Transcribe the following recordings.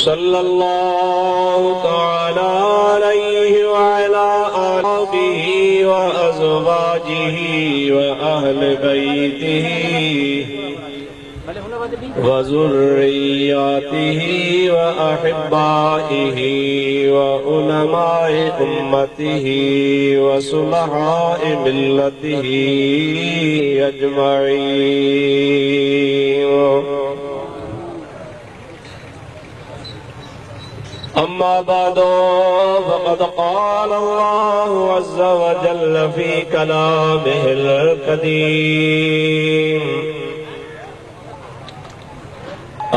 सल्लल्लाहु तआला अलैहि व अला आलिहि व अज़वाजिहि व अहले बैतिहि व ज़ुर्रिय्यतिहि व अहिब्बाइहि व उलमाए उम्मतिहि व सुलहाए मिल्लतिहि अजमईन। अम्मा बादो फ़क़द क़ाल अल्लाहु अज़्ज़ व जल्ल फ़ी कलामिहिल क़दीम।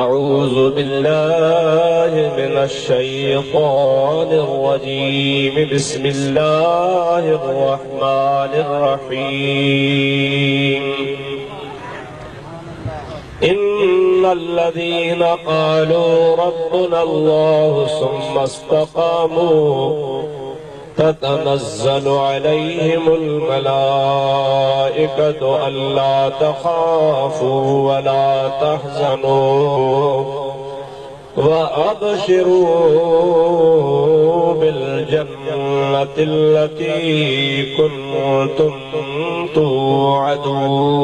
अऊज़ु बिल्लाहि मिनश शैतानिर रजीम। बिस्मिल्लाहिर रहमानिर रहीम। इन्नल्लज़ीना क़ालू रब्बुनल्लाहु सुम्मा इस्तक़ामू ततनज़्ज़लु अलैहिमुल मलाइकतु अल्ला तख़ाफ़ू व ला तहज़नू व अबशिरू बिल जन्नतिल्लती कुन्तुम तुअदून।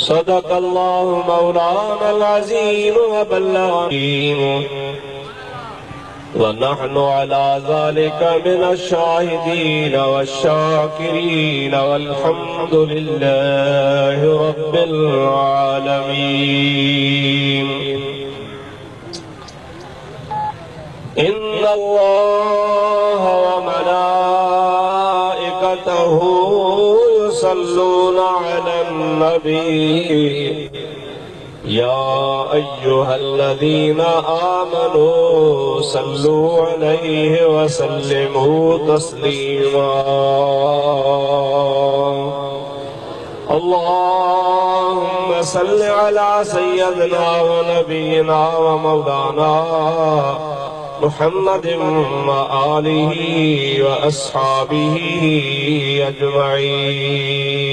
सदक़ल्लाहु मौलानल अज़ीम व बल्लगना व नहनु अला ज़ालिका मिनश शाहिदीन वश्शाकिरीन वल्हम्दुलिल्लाहि रब्बिल आलमीन। इन्नल्लाह व मलाइकतहु युसल्लूना अलन नबी या अय्युहल्लज़ीना आमनू सल्लू अलैहि व सल्लिमू तस्लीमा। अल्लाहुम्मा सल्लि अला सय्यदिना व नबीना व मौलाना मुहम्मदिन व आलिहि व अस्हाबिहि अजमईन।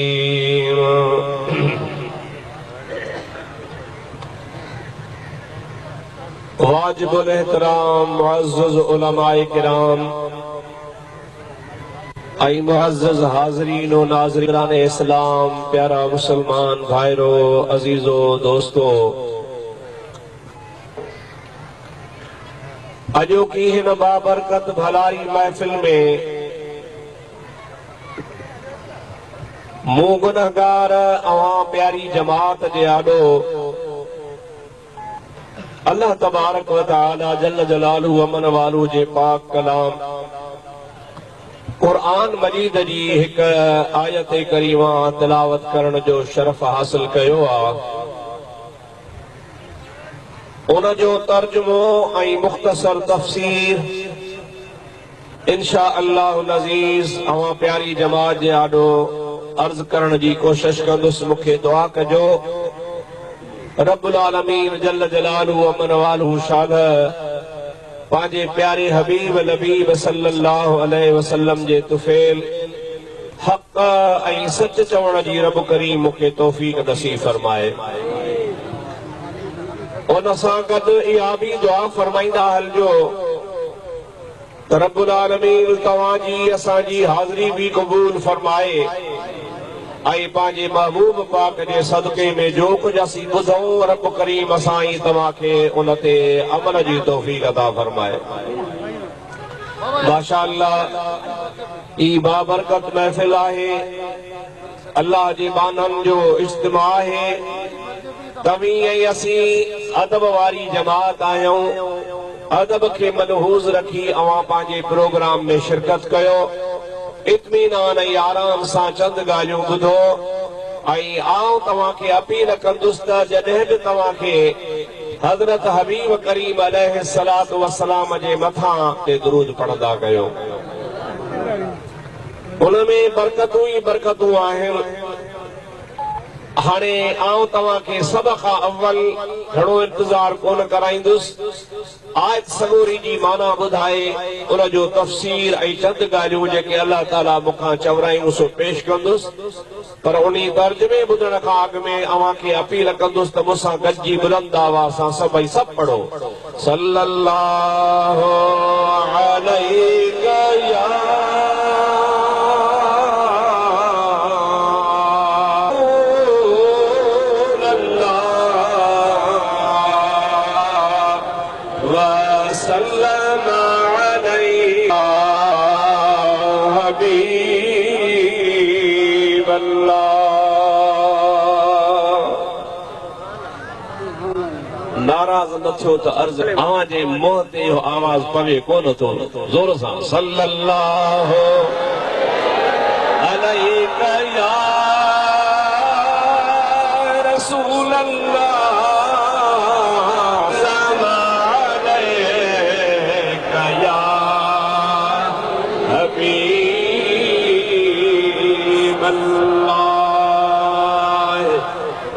वाजिबुल एहतराम मुअज़्ज़ज़ उलमाए किराम, आई मुअज़्ज़ज़ हाज़रीन व नाज़रीन इस्लाम, प्यारा मुसलमान भाइरो, अजीजो, दोस्तो, अजो की हिन बाबरकत भलाई महफिल में मूं गुनहगार अवां प्यारी जमात जे आॾो अल्लाह तबारक व तआला जल्ल जलालहु अमन वालू जे पाक कलाम क़ुरान मजीद जी हिक आयत करीमा तिलावत करण जो शरफ हासिल कयो आहे। उन जो तर्जुमो ऐं मुख़्तसर तफ़सीर इंशा अल्लाहुल अज़ीज़ अवां प्यारी जमात जे आॾो अर्ज़ करण जी कोशिश कंदुसि। मूंखे दुआ कजो रब्बुल आलमीन जल्ल जलालहु अमन वालहु शान पंहिंजे प्यारे हबीब लबीब सल्लल्लाहु अलैहि वसल्लम जे तुफ़ैल हक़ ऐं सच चवण जी रब करीम मूंखे तौफ़ीक़ नसीब फरमाए। उन सां गॾु इहा बि दुआ फरमाईंदा हलिजो त रब्बुल आलमीन तव्हांजी असांजी हाज़िरी बि क़बूल फरमाए ऐं पंहिंजे महबूब पाक जे सदक़े में जो कुझु असीं ॿुधूं रब करीम असां तव्हांखे उन ते अमल जी तौफ़ीक़ अता फरमाए। माशाअल्लाह ई बाबरकत महफ़िल आहे, अल्लाह जे बाननि जो इज्तिमा आहे। तव्हीं ऐं असीं अदब वारी जमात आहियूं। अदब खे मनहूज़ रखी अवां पंहिंजे प्रोग्राम में शिरकत कयो। इत्मीनान ऐं आराम सां चंद ॻाल्हियूं ॿुधो ऐं आउं तव्हांखे अपील कंदुसि त जॾहिं बि तव्हांखे हज़रत हबीब करीम अलैहिस्सलातु वस्सलाम जे मथां ते दुरूद पढ़ंदा कयो। उन में बरकतूं ई बरकतूं आहिनि। हाणे आऊं तव्हांखे सभ खां अव्वल घणो इंतज़ार कोन कराईंदुसि आयत सगोरी जी माना ॿुधाए उन जो तफ़सीर ऐं चंद ॻाल्हियूं जेके अलाह ताला मूंखां चवरायूं सो पेश कंदुसि पर उन तर्जुमे ॿुधण खां अॻु में अव्हांखे अपील कंदुसि त मूंसां गॾिजी बुलंद आवाज़ सां सभई सभु पढ़ो सल्लल्लाहु अलैका या नाराज़ न थियो त अर्ज़ अव्हां जे मुंहं ते इहो आवाज़ पवे कोन थो ज़ोर सां सल्लल्लाहु अलैका या रसूल अल्लाह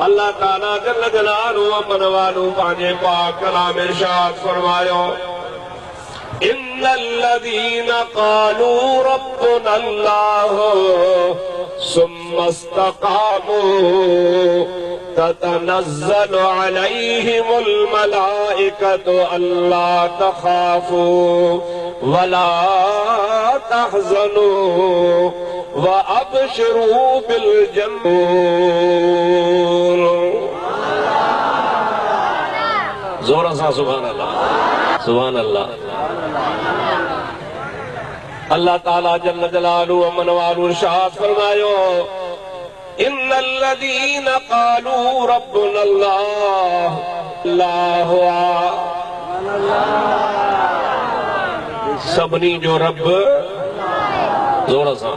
अल्लाह ताला जल्ल जलालहू अमन वालू पांजे पाक कलाम इरशाद फरमायो इन्नल्लज़ीना क़ालू रब्बुना अल्लाह सुम्मा इस्तक़ामू ततनज़्ज़लु अलैहिमुल मलाइकतु अल्ला तख़ाफू वला तहज़नू वअबशिरू बिल जन्नत जोर सां सुभान अल्लाह सुभान अल्लाह अल्लाह ताला जल्ल जलालहू अमन वालू इरशाद फरमायो इन्नल्लज़ीना क़ालू रब्बुना अल्लाह अल्लाह सभिनी जो रब जोर सां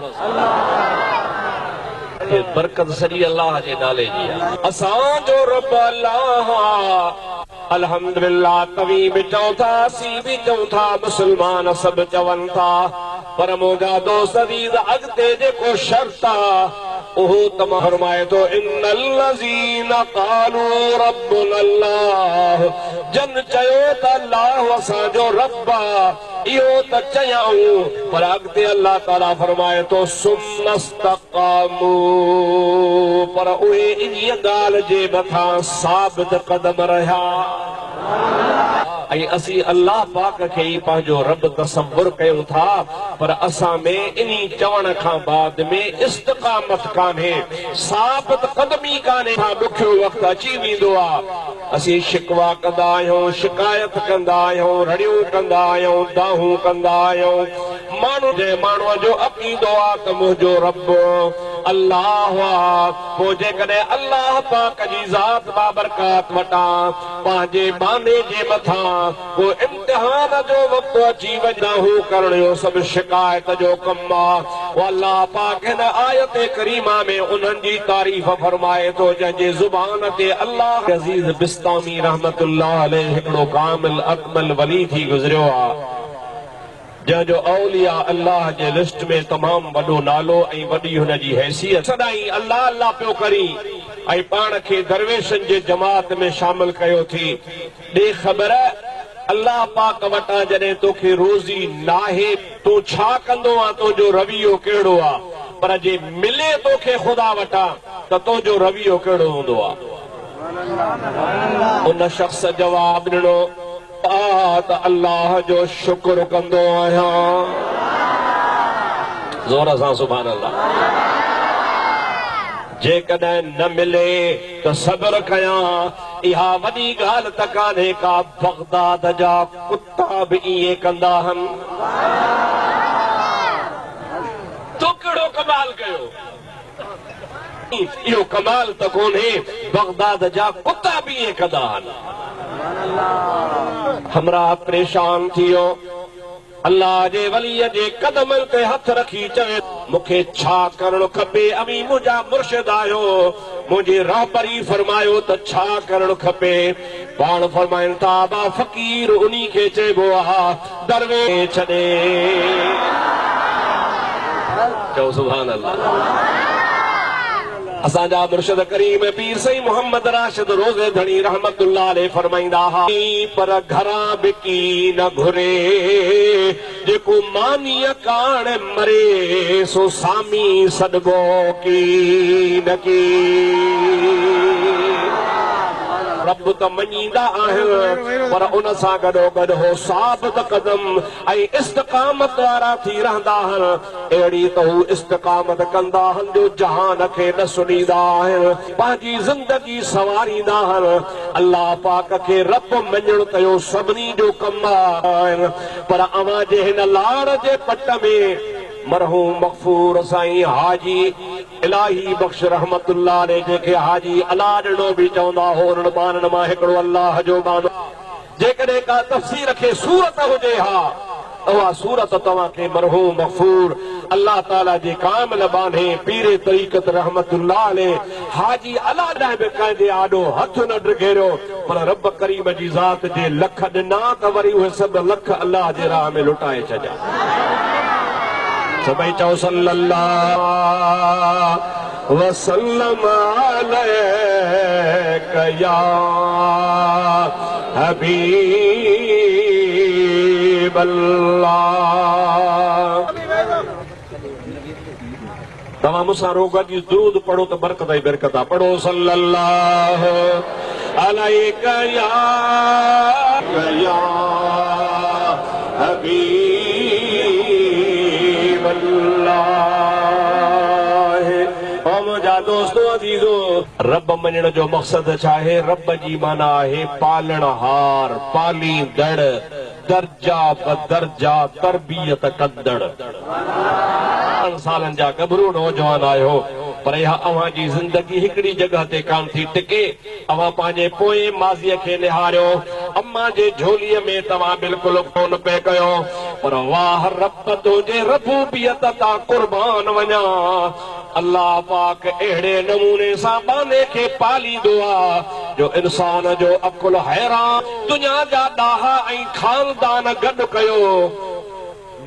बरकत सॼी अल्लाह जे नाले जी आहे असांजो रब अल्लाह अल्हम्दुलिल्लाह तवी बि चऊं था असीं बि चऊं था मुस्लमान सभु चवनि था पर मुंहिंजा दोस्त अज़ीज़ अॻिते जेको शर्त आहे उहो तमामु फरमाए थो इन्नल्लज़ीना क़ालू रब्बुना अल्लाह जन चयो त अल्लाह असांजो रब आहे इहो त चयाऊं पर अॻिते अल्लाह ताला फरमाए थो सुम्मा इस्तक़ामू पर उहे इन्हीअ ॻाल्हि जे मथां साबित क़दम रहिया ऐं असीं अल्लाह पाक खे ई पंहिंजो रब तसव्वुर कयूं था पर असां में इन्ही चवण खां बाद में इस्तिक़ामत कान्हे साबित क़दमी कान्हे ॾुखियो वक़्तु अची वेंदो आहे असीं शिकवा कंदा आहियूं शिकायत कंदा आहियूं रड़ियूं कंदा आहियूं दाहूं कंदा आहियूं माण्हूअ जो अक़ीदो आहे त मुंहिंजो रब अल्लाह पोइ जेकॾहिं अल्लाह पाक जी ज़ात बाबरकात वटां पंहिंजे बाने जे मथां को इम्तिहान जो वक़्तु अची वञे हू करण जो सभु शिकायत जो कमु आहे अल्लाह पाक हिन आयत करीमा में उन्हनि जी तारीफ़ फरमाए थो जंहिंजे ज़ुबान ते अल्लाह अज़ीज़ बिस्तामी रहमतुल्लाह अलैह हिकिड़ो कामिल अकमल वली थी गुज़रियो आहे जंहिंजो औलिया अल्लाह जे लिस्ट में तमामु वॾो नालो ऐं वॾी हुनजी हैसियत सदाई अल्लाह अल्लाह पियो करी ऐं पाण खे दरवेशनि जे जमात में शामिल कयो थी ॾे ख़बर अल्लाह पाक वटां जॾहिं तोखे रोज़ी नाहे तूं छा कंदो आहे तुंहिंजो रवैयो कहिड़ो आहे पर जे मिले तोखे ख़ुदा वटां त तुंहिंजो रवैयो कहिड़ो हूंदो आहे उन शख़्स जवाब ॾिनो त अल्लाह जो शुक्र कंदो आहियां ज़ोर सां सुभान अल्लाह जेकॾहिं न मिले त सब्र कयां इहा वॾी ॻाल्हि त कान्हे का बगदाद जा कुता बि ईअं कंदा आहिनि तो कहिड़ो कमाल कयो इहो कमाल त कोन्हे बगदाद जा कुता बि ईअं कंदा आहिनि हमरा परेशान थियो अल्लाह जे वलीअ जे कदमनि ते हथ रखी चवे मूंखे छा करणु खपे अमी मुंहिंजा मुर्शिद आहियो मुंहिंजी रहबरी फरमायो त छा करणु खपे पाण फरमाइनि था बा फ़क़ीर उन्ही खे चइबो आहे दरवेश छॾे चओ सुभान अल्लाह असांजा मुर्शिद करीम पीर सई मोहम्मद राशिद रोज़े धणी रहमतुल्लाह अलैह फरमाईंदा हा पर घरां बिकी न घुरे जेको मानीअ काण मरे सो सामी सॾबो की न की रब त मञींदा आहिनि पर उन सां गॾोगॾु हो साबित क़दम ऐं इस्तिक़ामत वारा थी रहंदा आहिनि अहिड़ी त हू इस्तिक़ामत कंदा आहिनि जो जहान खे न सुञींदा आहिनि पंहिंजी ज़िंदगी सवारींदा आहिनि अल्लाह पाक खे रब मञणु त इहो सभिनी जो कमु आहे पर अवां जे हिन लाड़ जे पट में मरहूम मग़फ़ूर साईं हाजी इलाही बख्श रहमतुल्लाह अलैह जेके हाजी अलाॾणो बि चवंदा हो उन्हनि बाननि मां हिकिड़ो अल्लाह जो बानो जेकॾहिं का तफ़सीर खे सूरत हुजे हा उहा सूरत तव्हांखे मरहूम मग़फ़ूर अल्लाह ताला जे कामिल बाने पीरे तरीक़त रहमतुल्लाह अलैह हाजी अला ॾांहुं बि कंहिंजे आॾो हथ न ड्रिघेरियो पर रब करीम जी ज़ात जे लख ॾिना त वरी उहे सभु लख अल्लाह जे राह में लुटाए छॾिया सभई चओ सल्लल्लाहु वसल्लम अलैका या हबीब अल्लाह तमाम मूंसां रोग जी दुरूद पढ़ो तो बरकत ही बरकत आहे पढ़ो सल्लल्लाहु अलैका या हबीब अल्लाह मुंहिंजा दोस्तो अज़ीज़ो रब मञण जो मक़सद छा आहे रब जी माना आहे पालणहार पालींदड़ दर्जा बदर्जा तरबियत कंदड़ सालनि जा गभरू नौजवान आहियो पर इहा अव्हां जी ज़िंदगी हिकिड़ी जॻह ते कान थी टिके अव्हां पंहिंजे पोइ माज़ीअ खे निहारियो अम्मा जे झोलीअ में तव्हां बिल्कुलु कोन पे कयो पर वाह रब तुंहिंजे रबूबियत तां क़ुर्बान वञा अल्लाह पाक अहिड़े नमूने सां बाने खे पालींदो आहे जो इंसान जो अकुल हैरान दुनिया जा ॾाहा ऐं खानदान गॾु कयो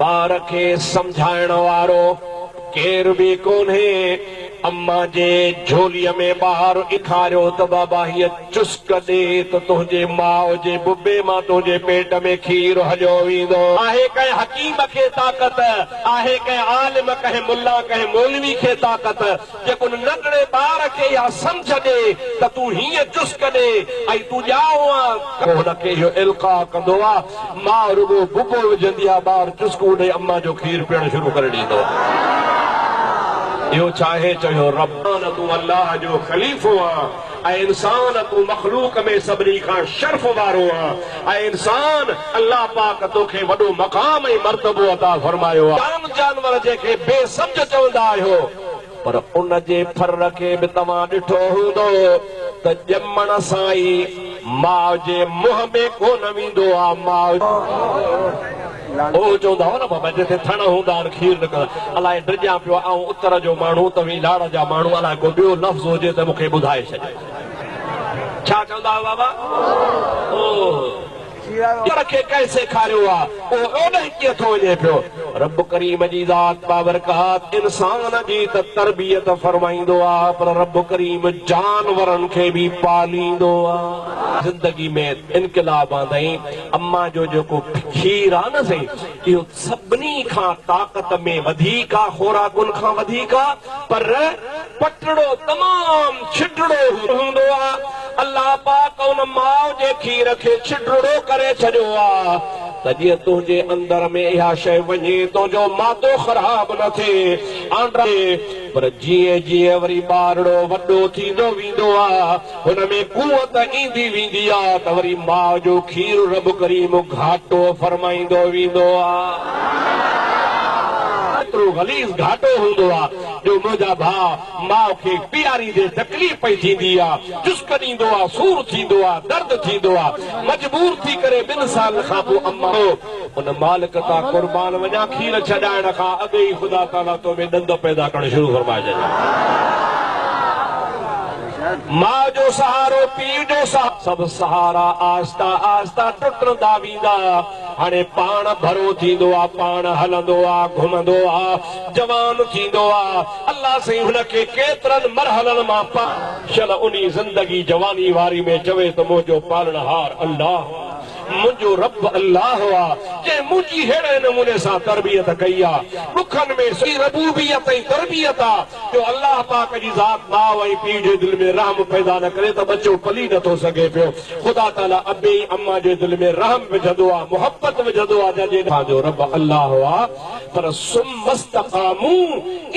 ॿार खे सम्झाइण वारो केर बि कोन्हे अम्मा जे झोलीअ में ॿाहिरि इखारियो त बाबा हीअ चुस्क ॾे त तुंहिंजे माउ जे बुबे मां तुंहिंजे पेट में खीर हलियो वेंदो आहे कंहिं हकीम खे ताक़त आहे कंहिं आलिम कंहिं मुल्ला कंहिं मौलवी खे ताक़त जेको नंढड़े ॿार खे इहा सम्झ ॾे त तूं हीअं चुस्क ॾे ऐं तूं ॼाओ आहे हुनखे इहो इल्का कंदो आहे माउ रुगो बुबो विझंदी आहे ॿार चुस्कू ॾे अम्मा जो खीर पीअण शुरू करे ॾींदो इहो चाहे चयो रब्बान तूं अल्लाह जो ख़लीफ़ो आहे ऐं इंसान तूं मख़लूक में सभिनी खां शर्फ वारो आहे ऐं इंसान अल्लाह पाक तोखे वॾो मक़ाम ऐं मर्तबो अता फरमायो आहे जानवर जेके बेसब्ज चवंदा आहियो पर उन जे फर खे बि तव्हां ॾिठो हूंदो त ॼमण सां ई माउ जे मुंहं में कोन वेंदो आहे माउ चवंदा हो न बाबा जिथे थण हूंदा आहिनि खीर निकिरंदा अलाए ड्रिजां पियो ऐं उत्तर जो माण्हू तव्हीं लाड़ जा माण्हू अलाए को ॿियो लफ़्ज़ हुजे त मूंखे ॿुधाए छॾे छा चवंदा हुआ बाबा खे कंहिं सेखारियो आहे उहो ओॾे कीअं थो वञे पियो रब करीम जी ज़ात बाबरकात इंसान जी त तरबियत फरमाईंदो आहे पर रब करीम जानवरनि खे बि पालींदो आहे ज़िंदगी में इनकलाब आंदई अम्मा जो जेको खीर आहे न साईं इहो सभिनी खां ताक़त में वधीक आहे खोराकुनि खां वधीक आहे पर पटड़ो तमामु छिडड़ो हूंदो आहे अल्लाह पाक उन माउ जे खीर खे छिडड़ो करे छॾियो आहे त जीअं तुंहिंजे अंदर में इहा शइ वञे तुंहिंजो मादो ख़राब न थिए पर जीअं जीअं वरी ॿारड़ो वॾो थींदो वेंदो आहे हुन में कुवत ईंदी वेंदी आहे त वरी माउ जो खीर रब करीम घाटो फरमाईंदो वेंदो आहे गलीज़ घाटो हूंदो आहे जो मुंहिंजा भाउ माउ खे पीआरी जे तकलीफ़ पई थींदी आहे चुस्क ॾींदो आहे सूर थींदो आहे दर्द थींदो आहे मजबूर थी करे 2 साल खां पोइ अम्मा उन मालिक तां क़ुर्बान वञा खीर छॾाइण खां अॻु ई ख़ुदा ताला तो में ॾंद पैदा करणु शुरू फरमाए छॾिया माउ जो सहारो पीउ जो सहारो सभु सहारा आहिस्ता आहिस्ता टुटंदा वेंदा हाणे पाण भरो थींदो आहे, पाण हलंदो आहे, घुमंदो आहे, जवान थींदो आहे। अल्लाह साईं हुनखे केतिरनि मरहलनि मां चल उन ज़िंदगी जवानी वारी में चवे त मुंहिंजो पालनहार अल्लाह, मुंहिंजो रब अल्लाह आहे, जंहिं मुंहिंजी अहिड़े नमूने सां तरबियत कई आहे। बुखनि में सी रबूबियत ऐं तरबियत आहे जो अल्लाह पाक जी ज़ात माउ ऐं पीउ जे दिलि में रहम पैदा न करे त बच्चो पली नथो सघे पियो। ख़ुदा ताला अबे अम्मा जे दिलि में रहम विझंदो आहे, मुहबत विझंदो आहे, जंहिंजे तव्हांजो रब अल्लाह आहे। पर सुम मस्तक़ामू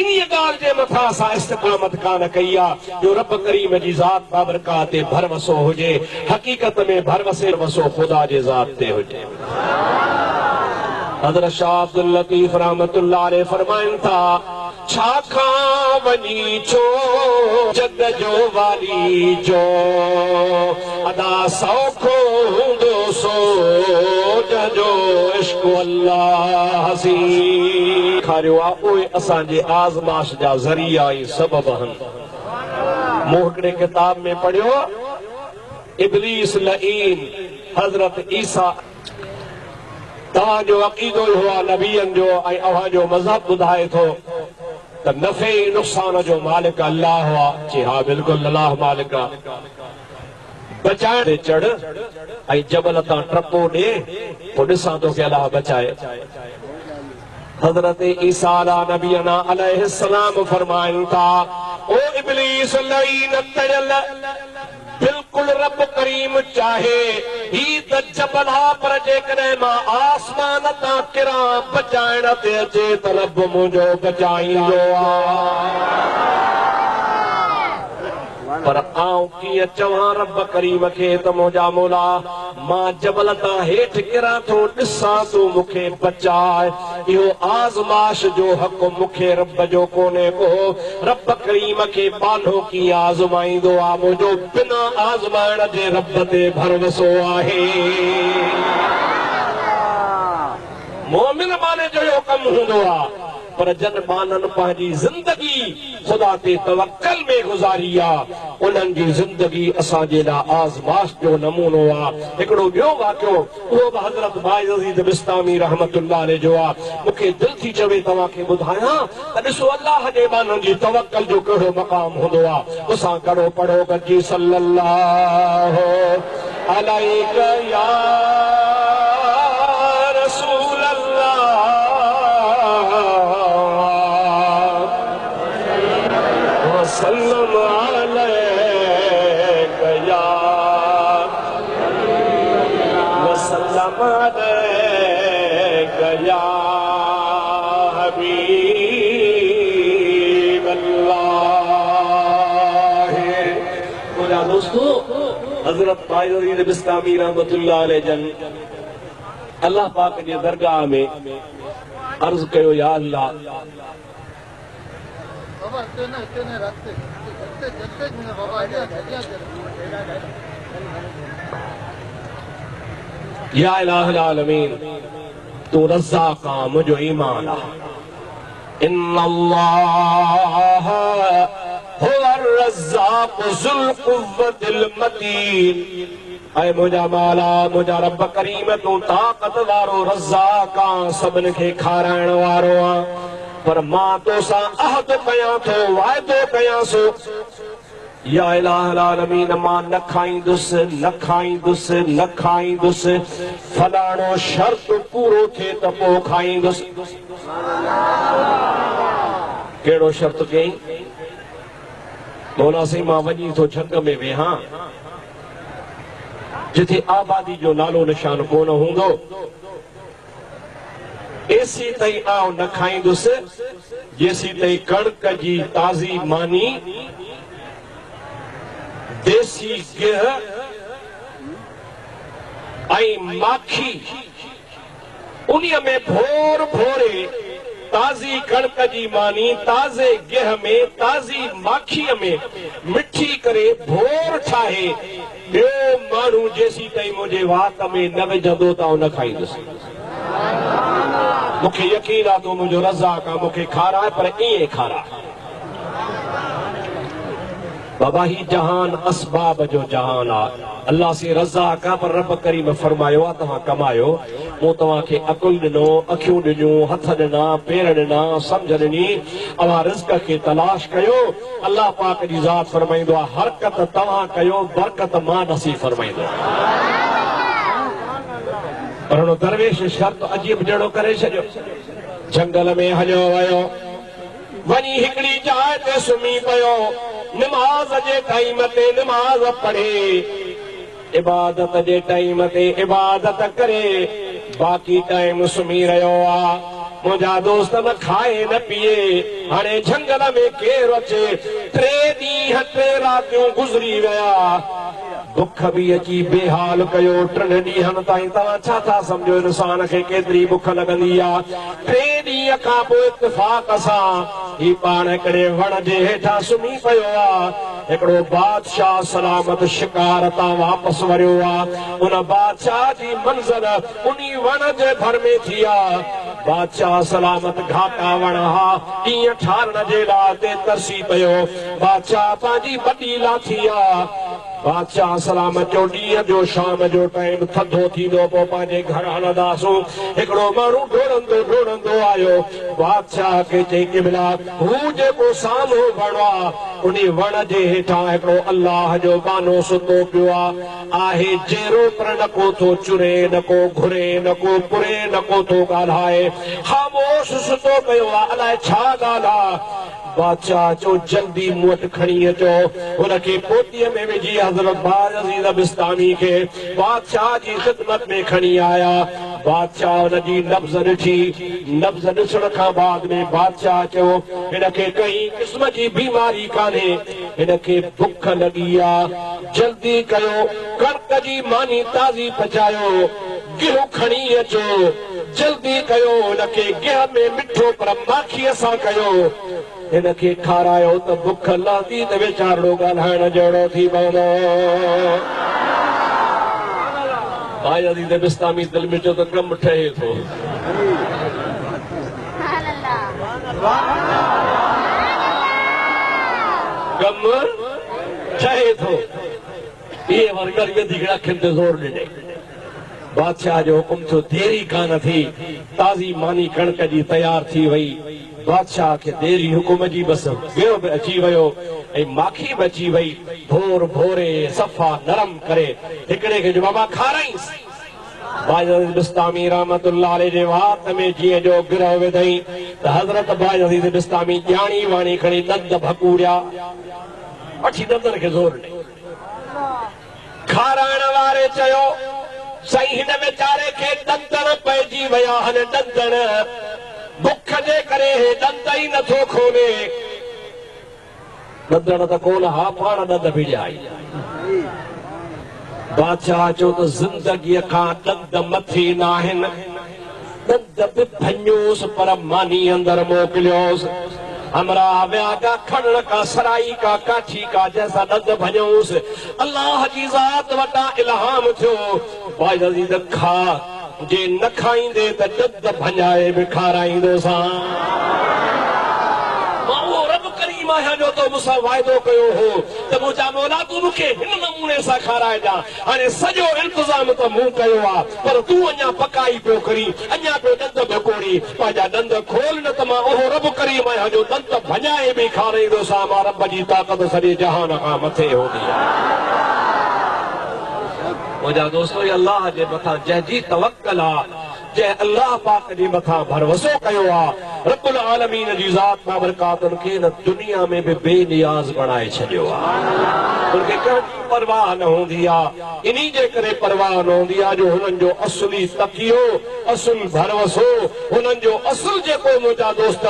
इन ॻाल्हि जे मथां असां इस्तिक़ामत कान कई आहे जो रब करीम जी ज़ात बाबरकात ते भरवसो हुजे। हक़ीक़त में भरवसे वसो ख़ुदा जे ज़ात ते हुजे। हज़रत शाह अब्दुल लतीफ़ रहमतुल्लाह अलैह फरमाइनि था, छा खां वञी छो जग जो वाली जो अदा सौखो हूंदो सो जो इश्क अल्लाह सी खारियो आहे। उहे असांजे आज़माश जा ज़रिया ऐं सबब आहिनि। मूं हिकिड़े किताब में पढ़ियो, इब्लीस लईन हज़रत ईसा तव्हांजो अक़ीदो हुओ नबीअनि जो ऐं अव्हांजो मज़हब ॿुधाए थो त नफ़े नुक़सान जो मालिक अल्लाह हुआ। चई हा बिल्कुलु अल्लाह मालिक आहे। बचाइण ते चढ़ ऐं जबल तां टपो ॾे, पोइ ॾिसां थो कि अल्लाह बचाए। हज़रत ईसा नबीना अलैहिस्सलाम फरमाइनि था, ओ इब्लीस लईन तयल, बिल्कुलु रब करीम चाहे ही त जबल हा, पर जेकॾहिं मां आसमान तां किरां बचाइण ते अचे त रब मुंहिंजो बचाईंदो आहे। पर आऊं कीअं चवां रब करीम खे त मुंहिंजा मौला मां जबल तां हेठि किरां थो, ॾिसां तूं मूंखे बचाए। इहो आज़माश जो हक़ मूंखे रब जो कोन्हे को। रब करीम खे बानो कीअं आज़माईंदो आहे, मुंहिंजो बिना आज़माइण जे रब ते भरवसो आहे। मोमिन माने जो इहो कमु हूंदो आहे, पर जन माननि पंहिंजी ज़िंदगी ख़ुदा ते तवक्कल में गुज़ारी आहे, उन्हनि जी ज़िंदगी असांजे लाइ आज़माश जो नमूनो आहे। हिकिड़ो ॿियो वाक़ियो, उहो बि हज़रत बाइज़ अज़ीज़ बिस्तामी रहमतुल्लाह अलैह जो आहे। मूंखे दिलि थी चवे तव्हांखे ॿुधायां त ॾिसो अल्लाह जे माननि जी तवक्कल जो कहिड़ो मक़ाम हूंदो आहे। असां करो पढ़ो गॾिजी सल्लल्लाहु अलैहि या रसूल अल्लाह वसल्लम अलैका या वसल्लम अलैका या हबीब अल्लाह। मुझा दोस्तों, हज़रत बाइज़ अज़ीज़ बिस्तामी रहमतुल्लाह अलैह जन अल्लाह पाक जे दरगाह में अर्ज़ कयो, या अल्लाह या इलाहुल आलमीन, तू रज़्ज़ाक़ आहे, मुंहिंजो ईमान आहे। इन्नल्लाह हुवर रज़्ज़ाक़ ज़ुल क़ुव्वतिल मतीन। ऐं मुंहिंजा माला, मुंहिंजा रब करीम, तूं ताक़त वारो रज़्ज़ाक़ आहे, सभिनि खे खाराइण वारो आहे। पर मां तोसां अहद कयां थो, वाइदो कयां सो, या इलाहुल आलमीन, मां न खाईंदुसि, न खाईंदुसि, न खाईंदुसि, फलाणो शर्त पूरो थिए त पोइ खाईंदुसि। कहिड़ो शर्त कयईं? मौला साईं, मां वञी थो झंग में वेहां, जिथे आबादी जो नालो निशान कोन हूंदो, एसी ताईं आउं न खाईंदुसि, जेसी ताईं कणक जी ताज़ी मानी, देसी गिह ऐं माखी, उन्हीअ में भोर भोरे ताज़ी कणक जी मानी, ताज़े गिह में, ताज़ी माखीअ में मिठी करे भोर ठाहे ॿियो माण्हू जेसी ताईं मुंहिंजे वात में न विझंदो त न खाईंदुसि। मूंखे यकीन आहे तूं मुंहिंजो रज़्ज़ाक़ आहे, मूंखे खाराए, पर ईअं खाराए। बाबा ही जहान असबाब जो जहान आ अल्लाह से रज़ा का पर रब करीम फरमायो आ तव्हां कमायो मूं तव्हांखे अकुल ॾिनो अखियूं ॾिनियूं हथ ॾिना पेर ॾिना सम्झ ॾिनी अवां रिज़्क़ खे तलाश कयो अल्लाह पाक जी ज़ात फरमाईंदो आहे हरकत तव्हां कयो बरकत मां नसीब फरमाईंदो पर हुन दरवेश शर्त अजीब जहिड़ो करे छॾियो जंगल में हलियो वियो वञी हिकिड़ी जाइ ते सुम्ही पियो नमाज़ जे टाइम ते नमाज़ पढ़े इबादत जे टाइम ते इबादत करे बाक़ी टाइम सुम्ही रहियो आ मुंहिंजा दोस्त न खाए न पीए हाणे जंगल में केरु अचे 3 ॾींहं 3 रातियूं गुज़री विया बुख भी अची बेहाल कयो 3 ॾींहंनि ताईं तव्हां छा था सम्झो इंसान खे केतिरी बुख लॻंदी आहे 3 ॾींहं खां पोइ इत्तिफ़ाक़ सां ही पाण हिकिड़े वण जे हेठां सुम्ही पियो आहे हिकिड़ो बादशाह सलामत शिकार तां वापसि वरियो आहे उन बादशाह जी मंज़िल उन्ही वण जे भर में थी आहे बादशाह सलामत घाटा वण हा ॾींहं ठारण जे लाइ ते तरसी पियो बादशाह पंहिंजी वॾी लाथी आहे बादशाह सलामत जो ॾींहं जो शाम जो टाइम थधो थींदो पोइ पंहिंजे घर हलंदासूं हिकिड़ो माण्हू डोड़ंदो आयो बादशाह खे चई क़िबला हू जेको साम्हूं वण आहे उन वण जे हेठां हिकिड़ो अल्लाह जो बानो सुतो पियो आहे जहिड़ो पर न को थो चुरे न को घुरे न को पुरे न को थो ॻाल्हाए ख़ामोश सुतो पियो आहे अलाए छा ॻाल्हि आहे बादशाह चो जल्दी मूं वटि खणी अचो हुनखे पोटीअ में विझी हज़रत बायज़ीद बिस्तामी खे बादशाह जी ख़िदमत में खणी आया बादशाह हुनजी नब्ज़ ॾिठी नब्ज़ ॾिसण खां बाद में बादशाह चयो हिनखे कंहिं क़िस्म जी बीमारी कान्हे हिनखे बुख लॻी आहे जल्दी कयो कणिक जी मानी ताज़ी पचायो गिहु खणी अचो जल्दी कयो हुनखे गिह में मिठो पर माखीअ सां कयो हिनखे खारायो त बुख लहंदी त वीचारो ॻाल्हाइण जहिड़ो थी पवंदो बायज़ीद बिस्तामी दिलि में चयो त कमु ठहे थो कमु ठहे थो इहे वरी वधीक अखियुनि ते ज़ोर ॾिने बादशाह जो हुकुम थियो देरी कान थी ताज़ी मानी कणिक जी तयार थी वई बादशाह खे देरी हुकुम जी बस ॿियो बि अची वियो ऐं माखी बि अची वई भोर भोरे सफ़ा नरम करे हिकिड़े खे जो बाबा खाराईंसि बायज़ीद बिस्तामी रहमतुल्लाह अलैह जे वात में जीअं जो गिरह विधई त हज़रत बायज़ीद बिस्तामी ॼाणी वाणी खणी दंद भकूड़िया वठी दंदनि खे ज़ोर ॾिनी खाराइण वारे चयो साईं हिन वीचारे खे दंदण पइजी विया आहिनि दंदण बुख जे करे दंद ई नथो खोले दंदण त कोन हा पाण दंद भिड़ाई बादशाह चयो त ज़िंदगीअ खां दंद मथे न आहिनि दंद बि भञोसि पर मानी अंदरि मोकिलियोसि हमरा विया का खणण का सराई का काठी का जैसा दंद भञोसि अल्लाह जी ज़ात वटां इल्हाम थियो बायज़ीद खा जे न खाईंदे त दंद भञाए बि खाराईंदोसां मां उहो रब करीम आहियां जो तो मूंसां वाइदो कयो हो त मुंहिंजा मौला तूं मूंखे हिन नमूने सां खाराइजां हाणे सॼो इंतज़ाम त मूं कयो आहे पर तूं अञा पकाई पियो करी अञा पियो दंद भकोड़ी पंहिंजा दंद खोल न त मां उहो रब करीम आहियां जो दंद भञाए बि खाराईंदोसां मां रब जी ताक़त सॼे जहान खां मथे हूंदी आहे मुंहिंजा दोस्तो अल्लाह जे मथां जंहिंजी तवक्कल आहे जंहिं अल्लाह पाक जे मथां भरोसो कयो आहे रब्बुल आलमीन जी ज़ात बाबरकातुनि खे न दुनिया में बि बेनियाज़ बणाए छॾियो आहे उनखे कंहिं परवाह न हूंदी आहे इन्ही जे करे परवाह न हूंदी आहे जो हुननि जो असली तकियो असुल भरोसो हुननि जो असुल जेको मुंहिंजा दोस्त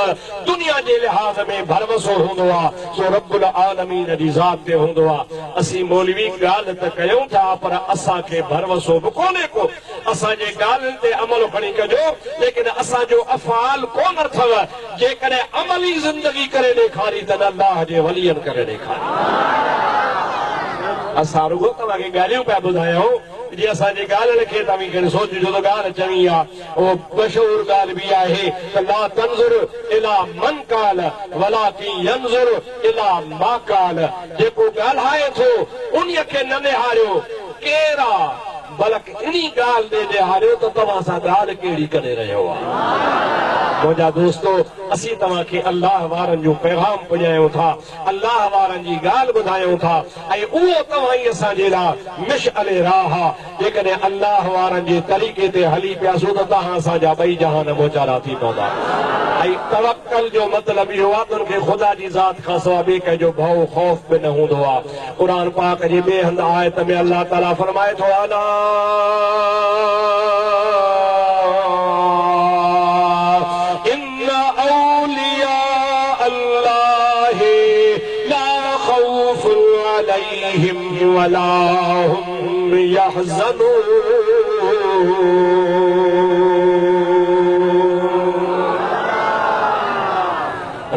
दुनिया जे लिहाज़ में भरोसो हूंदो आहे सो रब्बुल आलमीन जी ज़ात ते हूंदो आहे असीं मौलवी ॻाल्हि त कयूं था पर असांखे भरोसो बि कोन्हे को असांजे ॻाल्हियुनि ते अमल खणी कजो लेकिन असांजो अफ़ाल कोन अथव जेकॾहिं अमली ज़िंदगी करे ॾेखारी त अल्लाह जे वलियनि करे ॾेखारी असां रुगो तव्हांखे ॻाल्हियूं पिया ॿुधायूं जी असांजे ॻाल्हि खे तव्हीं करे सोचिजो त ॻाल्हि चङी आहे उहो मशहूर ॻाल्हि बि आहे त ला तंज़ुर इला मन काल वलाकिन यंज़ुर इला मा काल जेको ॻाल्हाए थो उन्हीअ खे न निहारियो केरु आहे बल्कि इन्ही ॻाल्हि ॾे निहारियो त तव्हां सां ॻाल्हि कहिड़ी करे रहियो आहे मुंहिंजा दोस्तो असीं तव्हांखे अल्लाह वारनि जो पैगाम पुॼायूं था अल्लाह वारनि जी ॻाल्हि ॿुधायूं था ऐं उहो तव्हां ई असांजे लाइ मिशअले राह आहे जेकॾहिं अल्लाह वारनि जे तरीक़े ते हली पियासूं त तव्हां असांजा ॿई जहान मोचारा थी पवंदा ऐं तवक्कल जो मतिलबु इहो आहे त उनखे ख़ुदा जी ज़ात खां सवाइ ॿिए कंहिंजो भउ ख़ौफ़ बि न हूंदो आहे क़ुर पाक जे ॿिए हंधि आयत में अल्लाह ताला फरमाए थो अला वला हुम यहज़नून